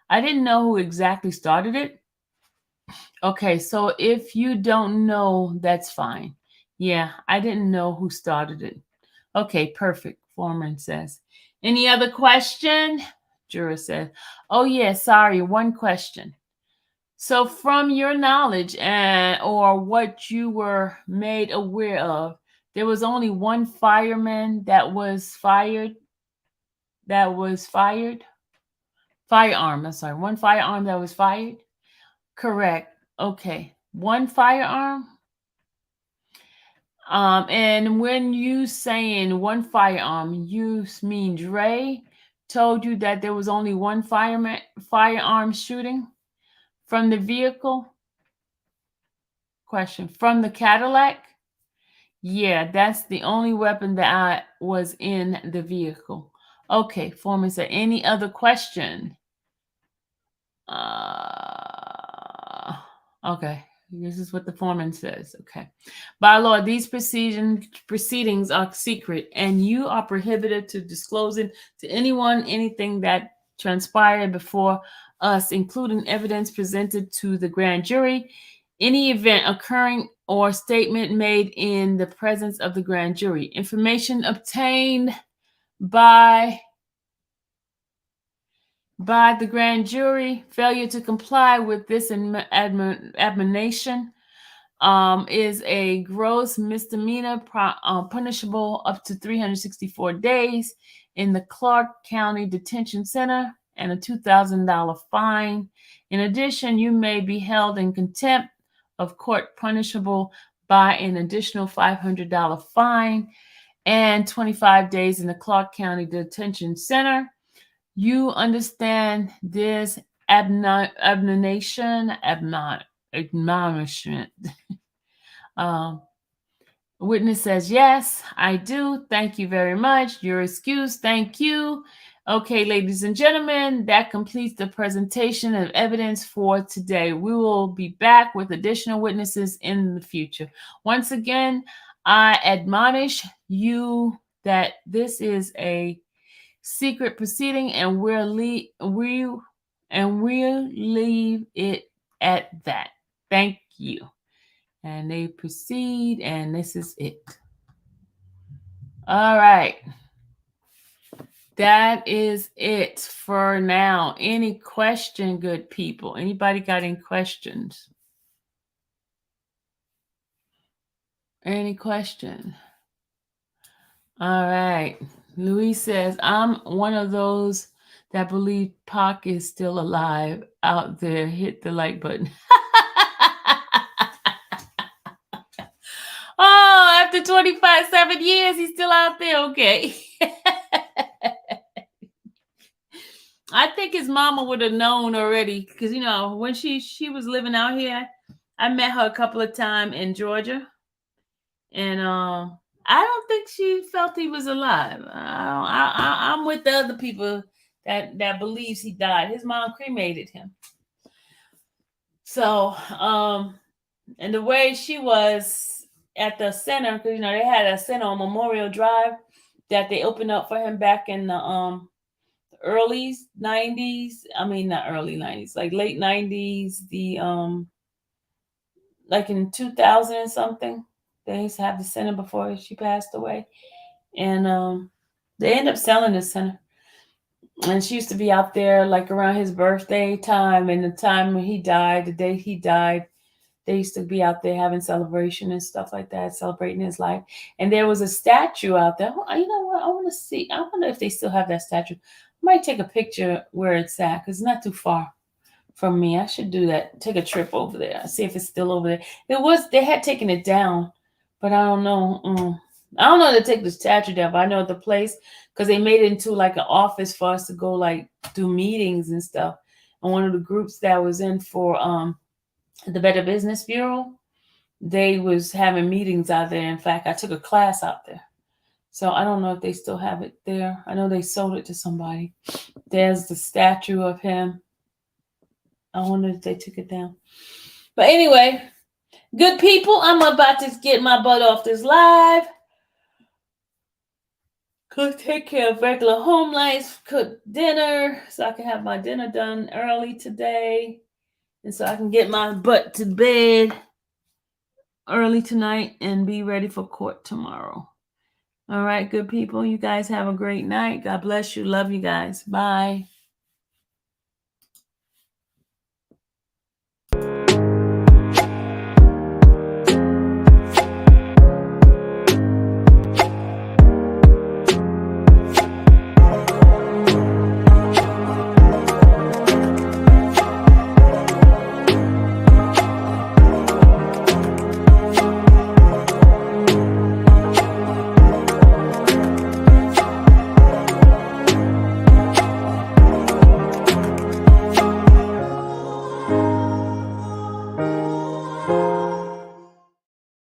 I didn't know who exactly started it. Okay, so if you don't know, that's fine. Yeah, I didn't know who started it. Okay, perfect, Foreman says. Any other question? Juror says, oh yeah, sorry, one question. So from your knowledge or what you were made aware of, there was only one fireman that was fired. Firearm, I'm sorry, one firearm that was fired? Correct. Okay. One firearm? And when you saying one firearm, you mean Dre told you that there was only one firearm shooting from the vehicle? Question. From the Cadillac? Yeah, that's the only weapon that I was in the vehicle. Okay, Foreman said, any other question? Okay. This is what the foreman says. Okay. By law, these proceedings are secret, and you are prohibited to disclosing to anyone anything that transpired before us, including evidence presented to the grand jury, any event occurring or statement made in the presence of the grand jury, information obtained by the grand jury, failure to comply with this admonition is a gross misdemeanor punishable up to 364 days in the Clark County Detention Center and a $2,000 fine. In addition, you may be held in contempt of court punishable by an additional $500 fine and 25 days in the Clark County Detention Center. You understand this admonition. Witness says, yes, I do. Thank you very much. Your excuse. Thank you. Okay, ladies and gentlemen, that completes the presentation of evidence for today. We will be back with additional witnesses in the future. Once again, I admonish you that this is a secret proceeding, and we'll leave it at that. Thank you. And they proceed, and this is it. All right. That is it for now. Any question, good people? Anybody got any questions? Any question? All right. Louis says, I'm one of those that believe Pac is still alive out there. Hit the like button. Oh, after 7 years, he's still out there. Okay. I think his mama would have known already because, when she was living out here, I met her a couple of times in Georgia. And I don't think she felt he was alive. I'm with the other people that believes he died. His mom cremated him. So, and the way she was at the center, because they had a center on Memorial Drive that they opened up for him back in the early 90s. I mean, not early 90s, like late 90s. Like in 2000 and something. They used to have the center before she passed away. And they ended up selling the center. And she used to be out there like around his birthday time and the time when he died, the day he died. They used to be out there having celebration and stuff like that, celebrating his life. And there was a statue out there. You know what? I want to see. I wonder if they still have that statue. I might take a picture where it's at because it's not too far from me. I should do that. Take a trip over there. See if it's still over there. They had taken it down. But I don't know. I don't know to take the statue down, but I know the place because they made it into like an office for us to go like do meetings and stuff. And one of the groups that was in for the Better Business Bureau, they was having meetings out there. In fact, I took a class out there. So I don't know if they still have it there. I know they sold it to somebody. There's the statue of him. I wonder if they took it down. But anyway, good people, I'm about to get my butt off this live. Take care of regular home life, cook dinner, so I can have my dinner done early today. And so I can get my butt to bed early tonight and be ready for court tomorrow. All right, good people, you guys have a great night. God bless you. Love you guys. Bye.